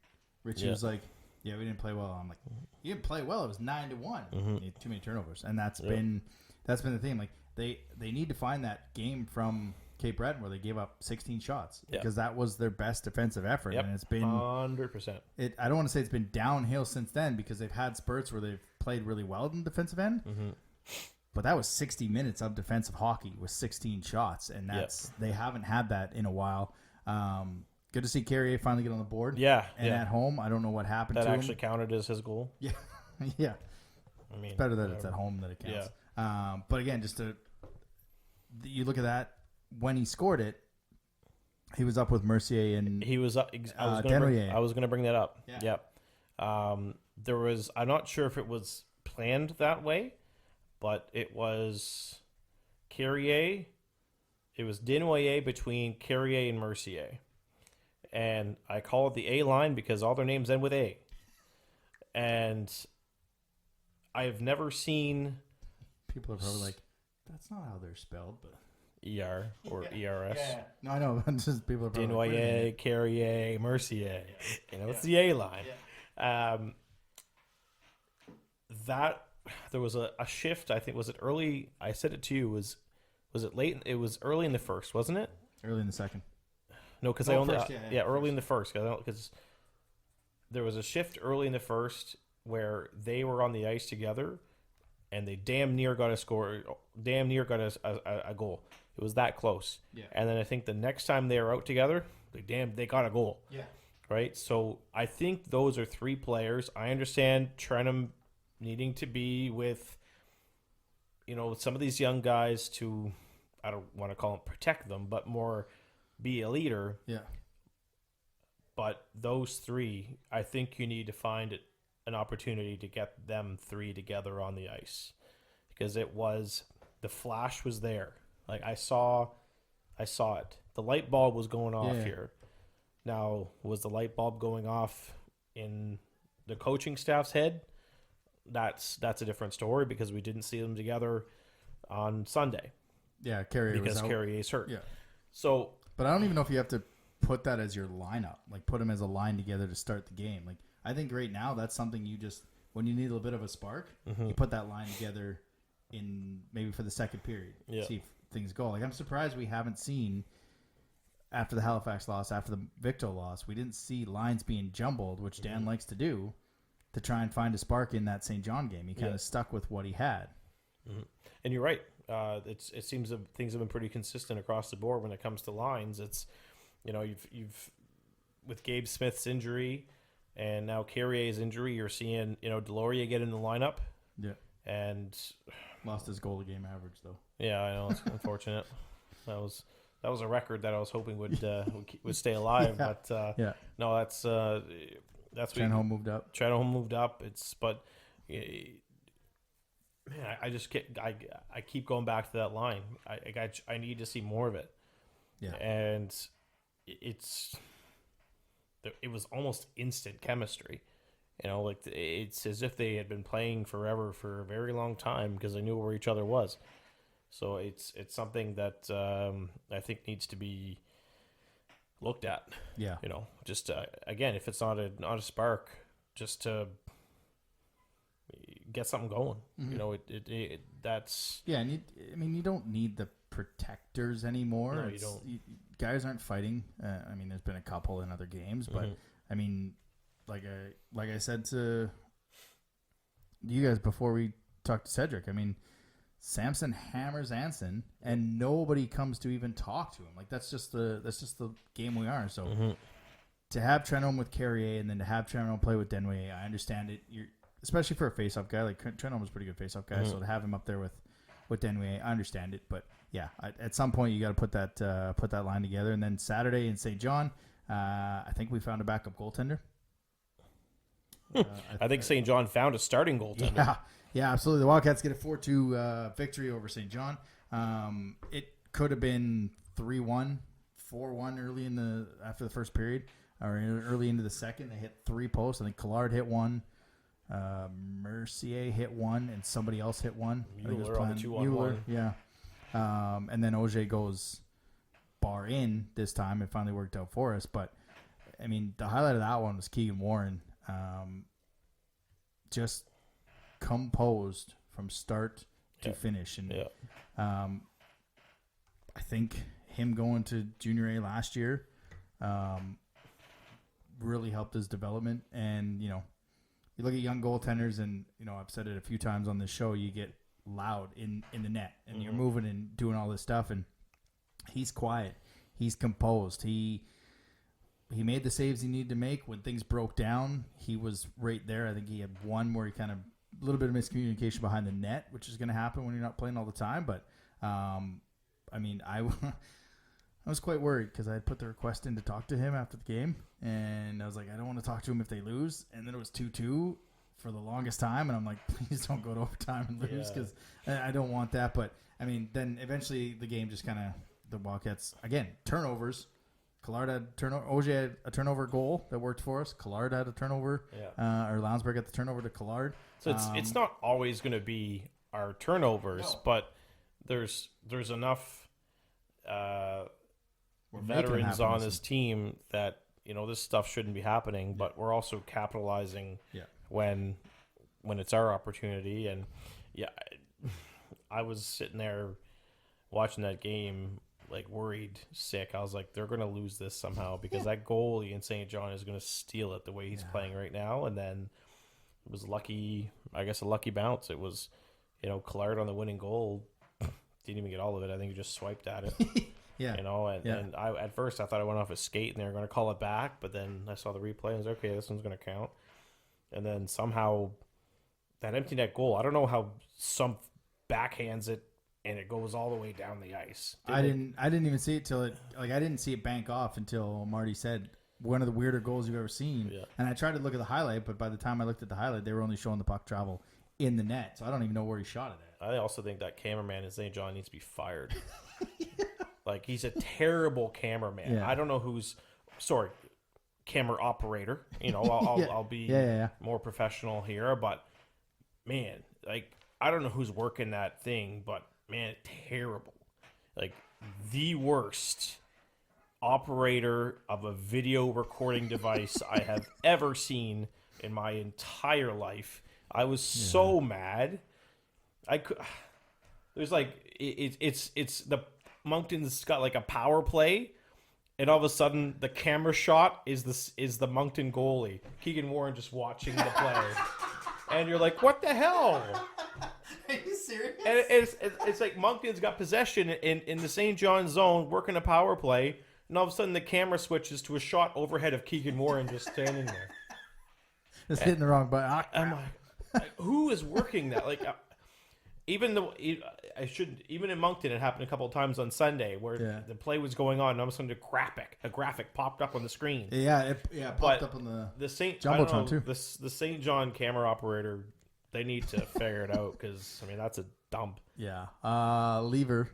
Richie was like, "Yeah, we didn't play well." I'm like, "You didn't play well. It was 9-1. Mm-hmm. Too many turnovers." And that's been the theme. Like they need to find that game from Cape Breton where they gave up 16 shots because that was their best defensive effort, and it's been 100%. I don't want to say it's been downhill since then because they've had spurts where they've played really well in the defensive end, but that was 60 minutes of defensive hockey with 16 shots, and they haven't had that in a while. Good to see Carrier finally get on the board. And at home, I don't know what happened to him. That actually counted as his goal. Yeah. I mean, it's better that it's at home that it counts. But again, you look at that. When he scored it, he was up with Mercier and he was up. I was going to bring that up. There was. I'm not sure if it was planned that way, but it was Carrier. It was Desnoyers between Carrier and Mercier, and I call it the A line because all their names end with A. And I've never seen. People are probably like, "That's not how they're spelled," but. ER or ERS. Yeah. No, I know. Just people are probably Desnoyers, Carrier, Mercier. It's the A line. That there was a shift. I think was it early. I said it to you. Was it late? It was early in the first, wasn't it? Early in the second. No, because I only early in the first because there was a shift early in the first where they were on the ice together, and they damn near got a goal. It was that close. Yeah. And then I think the next time they were out together, they got a goal. Yeah. Right? So I think those are 3 players. I understand Trenholm needing to be with, some of these young guys to, I don't want to call them protect them, but more be a leader. Yeah. But those three, I think you need to find an opportunity to get them three together on the ice, because the flash was there. Like I saw it. The light bulb was going off here. Now, was the light bulb going off in the coaching staff's head? That's a different story, because we didn't see them together on Sunday. Yeah, Carrier because was out. Carrier's hurt. Yeah. So, but I don't even know if you have to put that as your lineup, like put them as a line together to start the game. Like I think right now that's something you just, when you need a little bit of a spark, you put that line together in maybe for the second period. See if things go. Like I'm surprised we haven't seen, after the Halifax loss, after the Victo loss, we didn't see lines being jumbled, which Dan likes to do, to try and find a spark in that St. John game. He kind of stuck with what he had. And you're right. It seems that things have been pretty consistent across the board when it comes to lines. It's, you've with Gabe Smith's injury and now Carrier's injury, you're seeing, Deloria get in the lineup. Yeah. And lost his goal to game average though. Yeah, I know, it's unfortunate. That was a record that I was hoping would stay alive, but no, that's Trenholm moved up. Trenholm moved up. Man, I just I keep going back to that line. I need to see more of it. Yeah, and it was almost instant chemistry. Like it's as if they had been playing forever for a very long time, because they knew where each other was. So it's something that I think needs to be looked at. Yeah, just again, if it's not a spark, just to get something going. That's and you don't need the protectors anymore. No, you don't. Guys aren't fighting. There's been a couple in other games, but like I said to you guys before we talked to Cédrik, Samson hammers Anson, and nobody comes to even talk to him. Like that's just the game we are. So to have Trenholm with Carrier, and then to have Trenholm play with Denway, I understand it. Especially for a face-off guy, like Trenholm was a pretty good face-off guy. So to have him up there with Denway, I understand it. But yeah, at some point you got to put that line together. And then Saturday in St. John, I think we found a backup goaltender. I think St. John found a starting goaltender. Yeah, absolutely. The Wildcats get a 4-2 victory over St. John. It could have been 3-1, 4-1 after the first period, or early into the second. They hit 3 posts. I think Collard hit one, Mercier hit one, and somebody else hit one. Mueller on the 2-on-1. Mueller, yeah. And then Auger goes bar in this time. It finally worked out for us. But, the highlight of that one was Keegan Warren. Just composed from start to finish. And I think him going to junior A last year really helped his development. And, you look at young goaltenders, and, I've said it a few times on this show, you get loud in the net, and you're moving and doing all this stuff, and he's quiet. He's composed. He made the saves he needed to make. When things broke down, he was right there. I think he had one where he kind of a little bit of miscommunication behind the net, which is going to happen when you're not playing all the time. But, I was quite worried, because I had put the request in to talk to him after the game, and I was like, I don't want to talk to him if they lose. And then it was 2-2 for the longest time, and I'm like, please don't go to overtime and lose, because I don't want that. But, then eventually the game just kind of, the Wildcats, again, turnovers. Collard had turnover. Auger had a turnover goal that worked for us. Collard had a turnover. Or Lounsberg had the turnover to Collard. So it's not always going to be our turnovers, but there's enough veterans on this team that this stuff shouldn't be happening. But we're also capitalizing when it's our opportunity. And I was sitting there watching that game, like worried, sick. I was like, they're going to lose this somehow, because that goalie in St. John is going to steal it the way he's playing right now. And then it was a lucky bounce. It was, Collard on the winning goal, didn't even get all of it. I think he just swiped at it. And I at first I thought it went off his skate and they were going to call it back, but then I saw the replay and I was like, okay, this one's going to count. And then somehow that empty net goal, I don't know how some backhands it and it goes all the way down the ice. I didn't even see it till it, like, I didn't see it bank off until Marty said one of the weirder goals you've ever seen. Yeah. And I tried to look at the highlight, but by the time I looked at the highlight, they were only showing the puck travel in the net. So I don't even know where he shot it at. I also think that cameraman in St. John needs to be fired. Like, he's a terrible cameraman. Yeah. I don't know who's, camera operator. You know, I'll be more professional here, but man, like, I don't know who's working that thing, but man, terrible. Like, the worst operator of a video recording device I have ever seen in my entire life. I was so mad. I could. There's like it's the Moncton's got like a power play, and all of a sudden the camera shot is the Moncton goalie Keegan Warren just watching the play, and you're like, what the hell? Are you serious? And it's like Moncton's got possession in the St. John zone, working a power play, and all of a sudden the camera switches to a shot overhead of Keegan Warren just standing there. Just hitting the wrong button. I'm like, who is working that? Like, even in Moncton, it happened a couple of times on Sunday where the play was going on, and all of a sudden a graphic popped up on the screen. It popped up on the Jumbotron too. The St. John camera operator, they need to figure it out, because I mean, that's a dump. Yeah. Lever,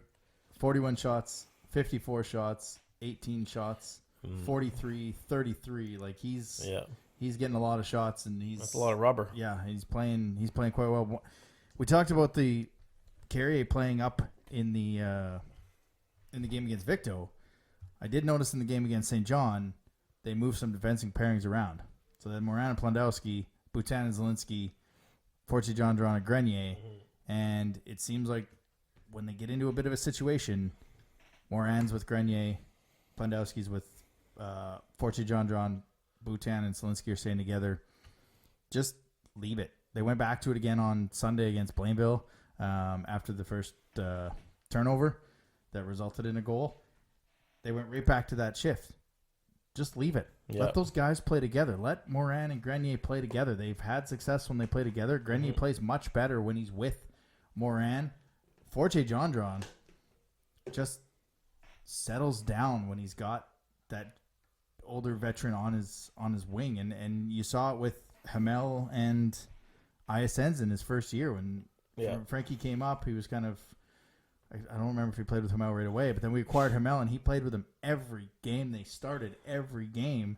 41 shots, 54 shots, 18 shots, 43, 33. Like, he's getting a lot of shots, and that's a lot of rubber. Yeah, he's playing quite well. We talked about the Carrier playing up in the game against Victo. I did notice in the game against St. John, they moved some defensive pairings around. So then Moran and Plondowski, Bhutan and Zielinski, Forte Gendron and Grenier, and it seems like when they get into a bit of a situation, Moran's with Grenier, Plondowski's with Forte Gendron, Bhutan and Zielinski are staying together. Just leave it. They went back to it again on Sunday against Blainville after the first turnover that resulted in a goal. They went right back to that shift. Just leave it. Yeah. Let those guys play together. Let Moran and Grenier play together. They've had success when they play together. Grenier plays much better when he's with Moran. Forte Gendron just settles down when he's got that older veteran on his wing, and you saw it with Hamel and ISNs in his first year when Frankie came up. He was kind of, I don't remember if he played with Hamel right away, but then we acquired Hamel, and he played with him every game. They started every game,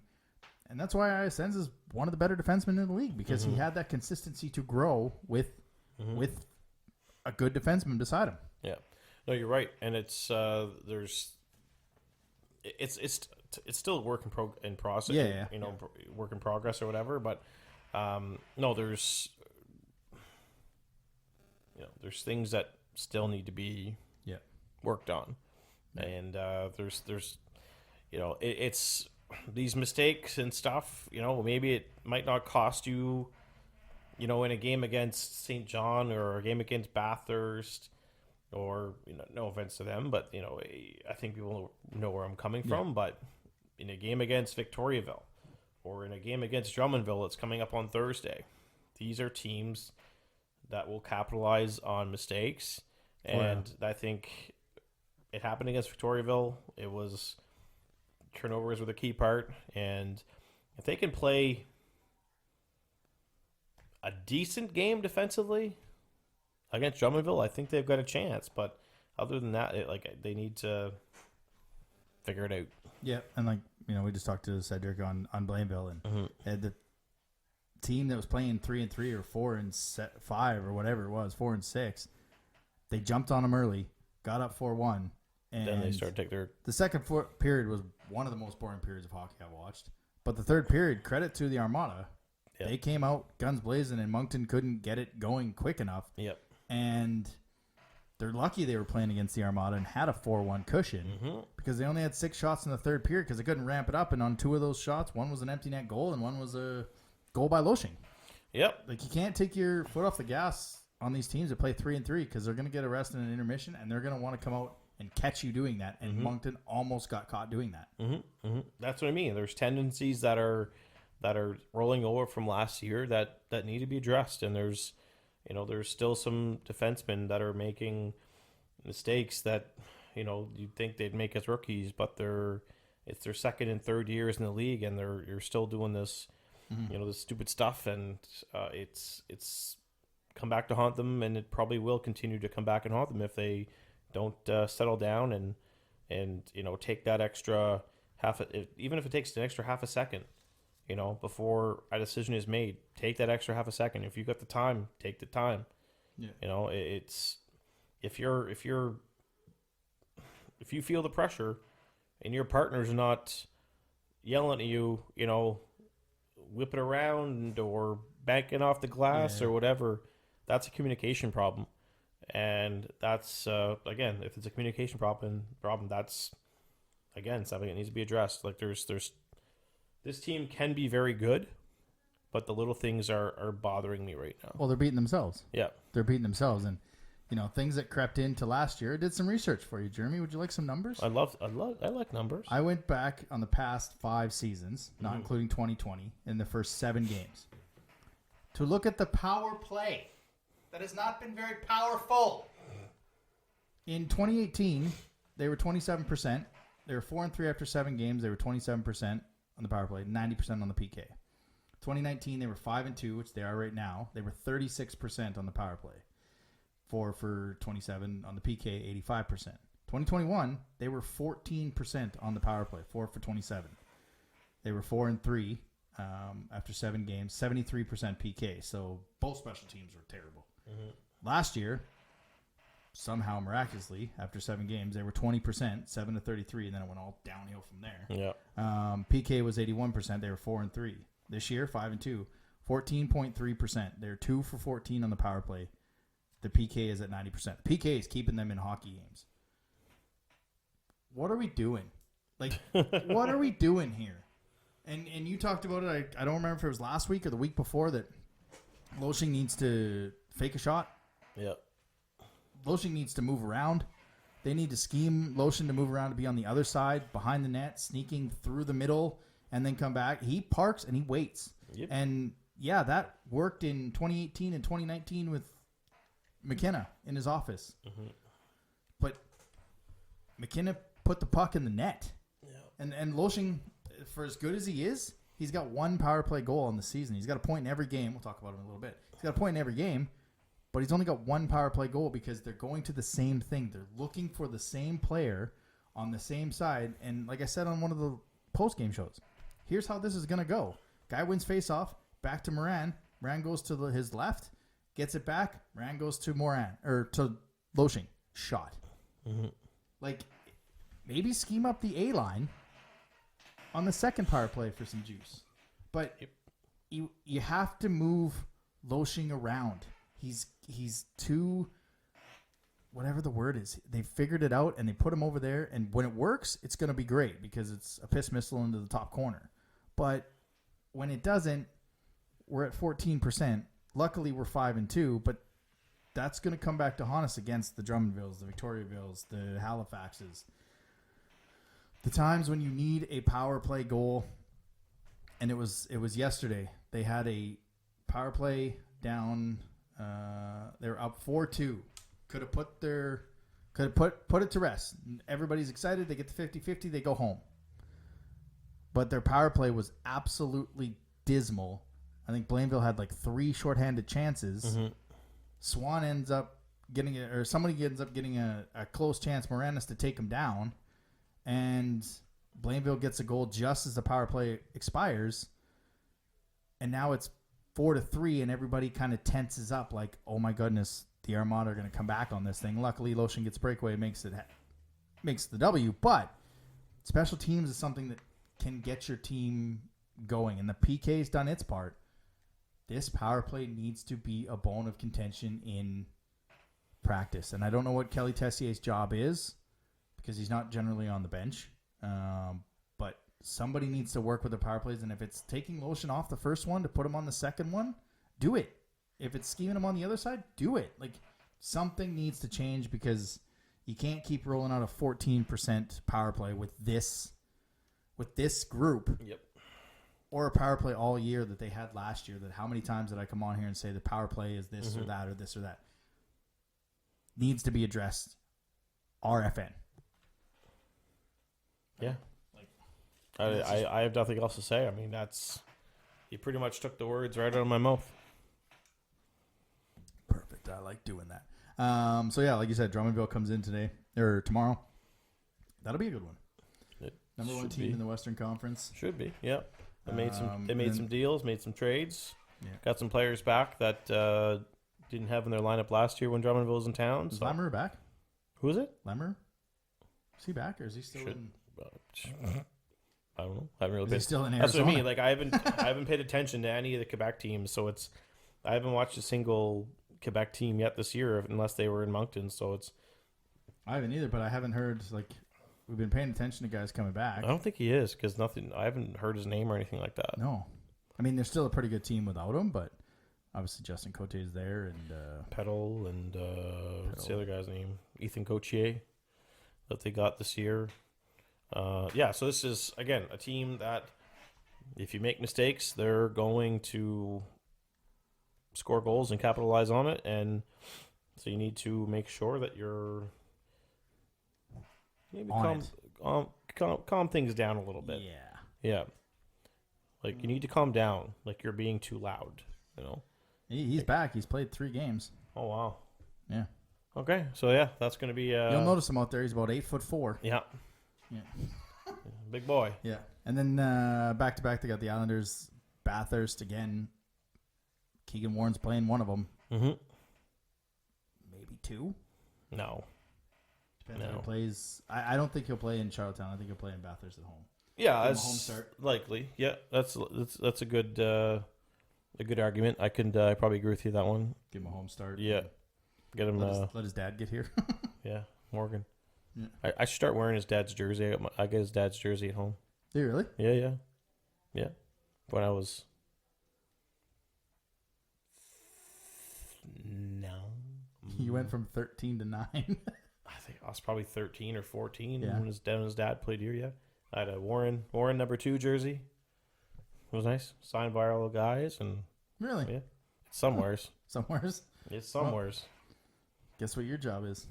and that's why ISNs is one of the better defensemen in the league, because he had that consistency to grow with a good defenseman beside him. Yeah, no, you're right, and it's it's still a work in process. Work in progress or whatever. But no, there's things that still need to be worked on, and there's it's these mistakes and stuff. Maybe it might not cost you, in a game against St. John or a game against Bathurst. Or, no offense to them, but, I think people know where I'm coming from. But in a game against Victoriaville or in a game against Drummondville that's coming up on Thursday, these are teams that will capitalize on mistakes. And I think it happened against Victoriaville. It was turnovers were the key part. And if they can play a decent game defensively against Drummondville, I think they've got a chance. But other than that, they need to figure it out. Yeah, and we just talked to Cédrik on Blainville, and the team that was playing 3-3 or 4-5 or whatever it was, 4-6, they jumped on them early, got up 4-1, and then they started to take their. The second period was one of the most boring periods of hockey I watched. But the third period, credit to the Armada, they came out guns blazing, and Moncton couldn't get it going quick enough. Yep. And they're lucky they were playing against the Armada and had a 4-1 cushion because they only had 6 shots in the third period because they couldn't ramp it up. And on 2 of those shots, one was an empty net goal and one was a goal by Loshing. Yep. You can't take your foot off the gas on these teams that play 3-3 because they're going to get arrested in an intermission and they're going to want to come out and catch you doing that. And Moncton almost got caught doing that. That's what I mean. There's tendencies that are rolling over from last year that need to be addressed. And there's still some defensemen that are making, mistakes that, you'd think they'd make as rookies, but it's their second and third years in the league, and you're still doing this, this stupid stuff, and it's come back to haunt them, and it probably will continue to come back and haunt them if they don't settle down and take that extra even if it takes an extra half a second, before a decision is made. Take that extra half a second. If you got the time, take the time. Yeah. It's if you feel the pressure and your partner's not yelling at you, whip it around or banking off the glass or whatever, that's a communication problem. And that's again, if it's a communication problem, that's again something that needs to be addressed. Like there's this team can be very good, but the little things are bothering me right now. Well, they're beating themselves. Yeah, they're beating themselves, and things that crept into last year. I did some research for you, Jeremy. Would you like some numbers? I like numbers. I went back on the past 5 seasons, not including 2020, in the first 7 games, to look at the power play that has not been very powerful. In 2018, they were 27%. They were 4-3 after 7 games. They were 27% on the power play, 90% on the PK. 2019, they were 5-2, which they are right now. They were 36% on the power play. 4 for 27 on the PK, 85%. 2021, they were 14% on the power play, 4 for 27. They were 4-3 after 7 games, 73% PK. So both special teams were terrible. Last year, somehow miraculously, after 7 games, they were 20%, 7 to 33, and then it went all downhill from there. Yeah. PK was 81%. They were 4-3. This year, 5-2, 14.3%. They're 2 for 14 on the power play. The PK is at 90%. The PK is keeping them in hockey games. What are we doing? Like, what are we doing here? And you talked about it. I don't remember if it was last week or the week before that Loshing needs to fake a shot. Yeah. Loshing needs to move around. They need to scheme Loshing to move around to be on the other side, behind the net, sneaking through the middle, and then come back. He parks and he waits. Yep. And, yeah, that worked in 2018 and 2019 with McKenna in his office. But McKenna put the puck in the net. Yeah. And Loshing, for as good as he is, he's got 1 power play goal on the season. He's got a point in every game. We'll talk about him in a little bit. He's got a point in every game, but he's only got 1 power play goal because they're going to the same thing. They're looking for the same player on the same side. And like I said on one of the post-game shows, here's how this is going to go. Guy wins face-off, back to Moran. Moran goes to his left, gets it back. Moran goes to to Loshing. Shot. Like, maybe scheme up the A-line on the second power play for some juice. But you have to move Loshing around. He's too, whatever the word is. They figured it out and they put him over there. And when it works, it's going to be great because it's a piss missile into the top corner. But when it doesn't, we're at 14%. Luckily, we're 5-2, but that's going to come back to haunt us against the Drummondvilles, the Victoriavilles, the Halifaxes. The times when you need a power play goal, and it was yesterday. They had a power play down. They were up 4-2. Could have put it to rest. Everybody's excited. They get the 50-50. They go home. But their power play was absolutely dismal. I think Blainville had like 3 shorthanded chances. Swan ends up getting it, or somebody ends up getting a close chance. Moranis to take him down. And Blainville gets a goal just as the power play expires. And now it's 4-3, and everybody kind of tenses up like, oh my goodness, the Armada are going to come back on this thing. Luckily, Loshing gets breakaway, makes the W. But special teams is something that can get your team going, and the PK's done its part. This power play needs to be a bone of contention in practice. And I don't know what Kelly Tessier's job is because he's not generally on the bench. But somebody needs to work with the power plays. And if it's taking Loshing off the first one to put him on the second one, do it. If it's scheming him on the other side, do it. Like, something needs to change because you can't keep rolling out a 14% power play with this group. Yep. Or a power play all year that they had last year. That how many times did I come on here and say the power play is this or that or this or that? Needs to be addressed RFN. Yeah. I have nothing else to say. I mean, you pretty much took the words right out of my mouth. Perfect. I like doing that. So yeah, like you said, Drummondville comes in today or tomorrow. That'll be a good one. Number one team in the Western Conference. Should be. Yeah. They made some deals, made some trades. Yeah. Got some players back that didn't have in their lineup last year when Drummondville was in town. Is Lemmer back? Who is it? Lemmer? Is he back or is he still in? I don't know. I haven't really Is he paid. still in That's what I Arizona? mean. Like I haven't paid attention to any of the Quebec teams, so I haven't watched a single Quebec team yet this year, unless they were in Moncton. So I haven't either, but I haven't heard we've been paying attention to guys coming back. I don't think he is because I haven't heard his name or anything like that. No, I mean they're still a pretty good team without him, but obviously Justin Cote is there and Petal and what's the other guy's name? Ethan Gauthier that they got this year. So this is, again, a team that if you make mistakes, they're going to score goals and capitalize on it. And so you need to make sure that you're maybe calm things down a little bit. Yeah. Like you need to calm down. Like you're being too loud, you know? He's back. He's played 3 games. Oh, wow. Yeah. Okay. So, yeah, that's going to be... You'll notice him out there. He's about 8'4". Yeah. Yeah. Big boy. Yeah. And then back-to-back, they got the Islanders, Bathurst again. Keegan Warren's playing one of them. Mm-hmm. Maybe 2. No. Depends how he plays. I don't think he'll play in Charlottetown. I think he'll play in Bathurst at home. Yeah, that's home start. Likely. Yeah, that's a good argument. I probably agree with you that one. Give him a home start. Yeah. Get him. Let his dad get here. Yeah, Morgan. Yeah. I should start wearing his dad's jersey. I get his dad's jersey at home. Do you really? Yeah. When I was... No. You went from 13 to 9. I think I was probably 13 or 14 Yeah. when his dad played here, yeah. I had a Warren number 2 jersey. It was nice. Signed by all the guys. And Really? yeah. It's somewheres. Somewheres? It's somewheres. Guess what your job is?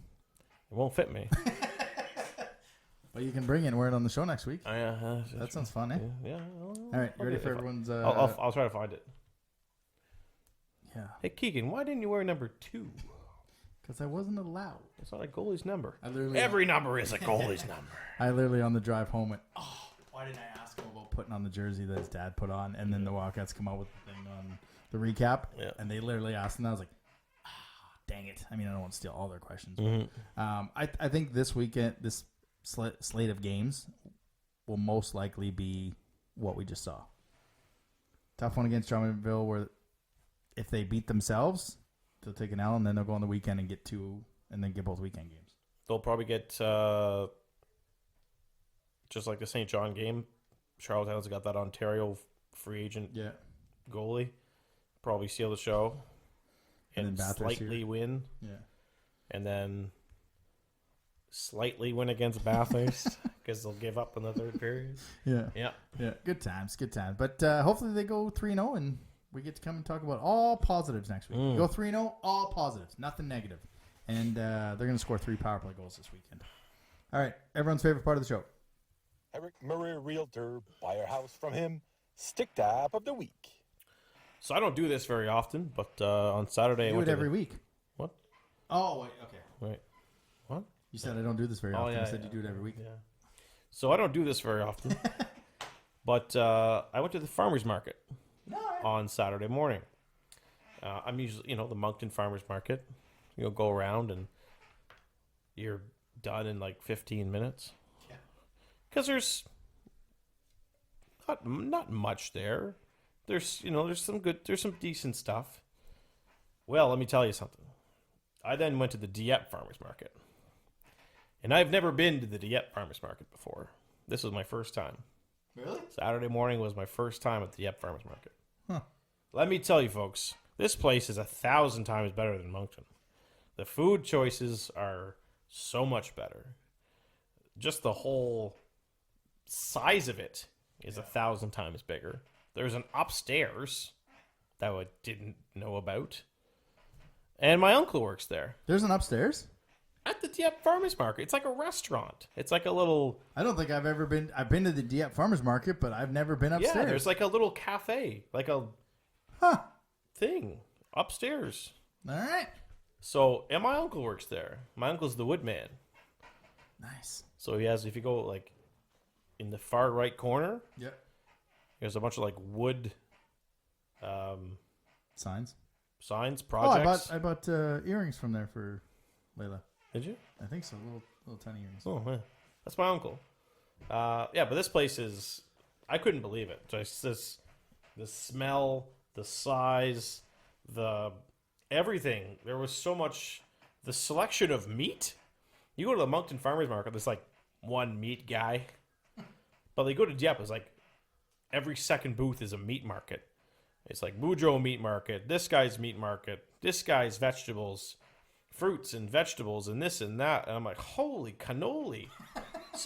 It won't fit me. Well, you can bring it and wear it on the show next week. That That sounds fun, eh? Yeah. All right, you ready for everyone's... I'll try to find it. Yeah. Hey, Keegan, why didn't you wear number 2? Because I wasn't allowed. It's not a goalie's number. I Every number is a goalie's number. I literally on the drive home went, oh, why didn't I ask him about putting on the jersey that his dad put on? And then the Wildcats come out with the thing on the recap. Yeah. And they literally asked him. I was like, dang it. I mean, I don't want to steal all their questions. Mm-hmm. But, I think this weekend, this slate of games will most likely be what we just saw. Tough one against Drummondville where if they beat themselves, they'll take an L and then they'll go on the weekend and get 2 and then get both weekend games. They'll probably get, just like the St. John game, Charlottetown's got that Ontario free agent goalie. Probably steal the show and slightly here. win. Yeah. And then slightly win against Bathurst because they'll give up in the third period. Yeah. Good times. But hopefully they go 3-0 and we get to come and talk about all positives next week. Go 3-0, all positives, nothing negative. And they're going to score 3 power play goals this weekend. All right, everyone's favorite part of the show. Eric Murray, Realtor, buy your house from him. Stick tap of the week. So I don't do this very often, but on Saturday You do it every week. What? Oh, wait, okay. Right. What? You said I don't do this very often. I said you do it every week. Yeah. So I don't do this very often, but I went to the farmer's market on Saturday morning. I'm usually, the Moncton Farmers Market. You'll go around and you're done in like 15 minutes. Yeah. Because there's not much there. There's some decent stuff. Well, let me tell you something. I then went to the Dieppe Farmers Market. And I've never been to the Dieppe Farmers Market before. This was my first time. Really? Saturday morning was my first time at the Dieppe Farmers Market. Huh. Let me tell you, folks, this place is 1,000 times better than Moncton. The food choices are so much better. Just the whole size of it is 1,000 times bigger. There's an upstairs that I didn't know about. And my uncle works there. There's an upstairs? At the Dieppe Farmers Market. It's like a restaurant. It's like a little... I don't think I've ever been... I've been to the Dieppe Farmers Market, but I've never been upstairs. Yeah, there's like a little cafe. Like a thing upstairs. All right. So, and my uncle works there. My uncle's the woodman. Nice. So he has, if you go like in the far right corner, Yep. there's a bunch of like wood Signs. signs, projects. I bought earrings from there for Layla. Did you? I think so. Little tiny earrings. Oh, man. That's my uncle. Yeah, but this place is, I couldn't believe it. Just the smell, the size, the everything. There was so much, the selection of meat. You go to the Moncton Farmers Market, there's like one meat guy. But you go to Dieppe, it's like every second booth is a meat market. It's like Boudreaux meat market, this guy's meat market, this guy's vegetables, fruits and vegetables and this and that. And I'm like, holy cannoli.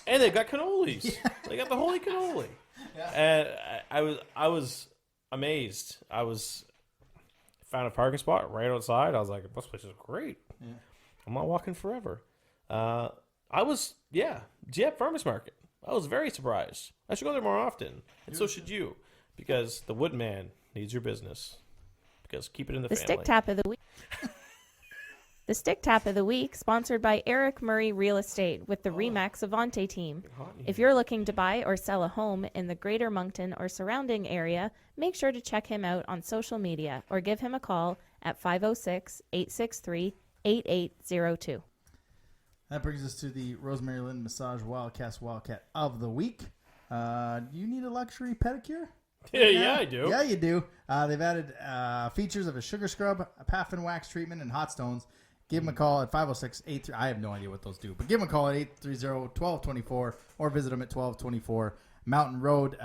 And they got cannolis. Yeah. They got the holy cannoli. Yeah. And I was amazed. Found a parking spot right outside. I was like, this place is great. Yeah. I'm not walking forever. Dieppe Farmers Market. I was very surprised. I should go there more often. And so should you. Because the woodman needs your business. Because keep it in the family. Stick Tap of the Week. The Stick Tap of the Week, sponsored by Eric Murray Real Estate with the Remax Avante team. If you're looking to buy or sell a home in the Greater Moncton or surrounding area, make sure to check him out on social media or give him a call at 506-863-8802. That brings us to the Rosemary Lynn Massage Wildcast of the Week. Do you need a luxury pedicure? Yeah, I do. Yeah, you do. They've added features of a sugar scrub, a paraffin wax treatment, and hot stones. Give them a call at 506-83. I have no idea what those do, but give them a call at 830-1224 or visit them at 1224 Mountain Road.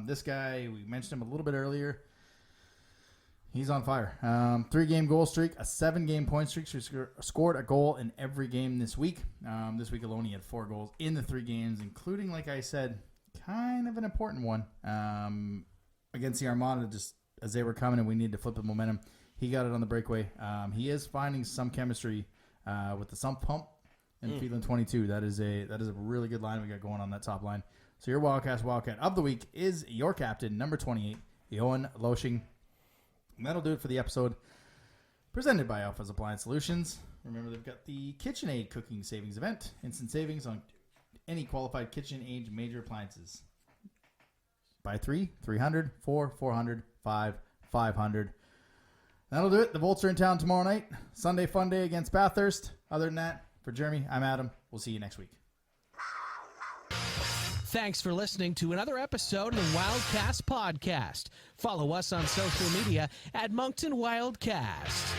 This guy, we mentioned him a little bit earlier. He's on fire. 3-game goal streak, a 7-game point streak. He scored a goal in every game this week. This week alone, he had 4 goals in the 3 games, including, like I said, kind of an important one against the Armada, just as they were coming and we needed to flip the momentum. He got it on the breakaway. He is finding some chemistry with the sump pump and Feeling 22. That is a really good line we got going on that top line. So your Wildcat of the week is your captain, number 28, Johan Loshing. And that'll do it for the episode. Presented by Alpha's Appliance Solutions. Remember, they've got the KitchenAid Cooking Savings Event. Instant savings on any qualified KitchenAid major appliances. Buy 3, 300, 4, 400, 5, 500. That'll do it. The Volts are in town tomorrow night. Sunday fun day against Bathurst. Other than that, for Jeremy, I'm Adam. We'll see you next week. Thanks for listening to another episode of the Wildcast podcast. Follow us on social media at Moncton Wildcast.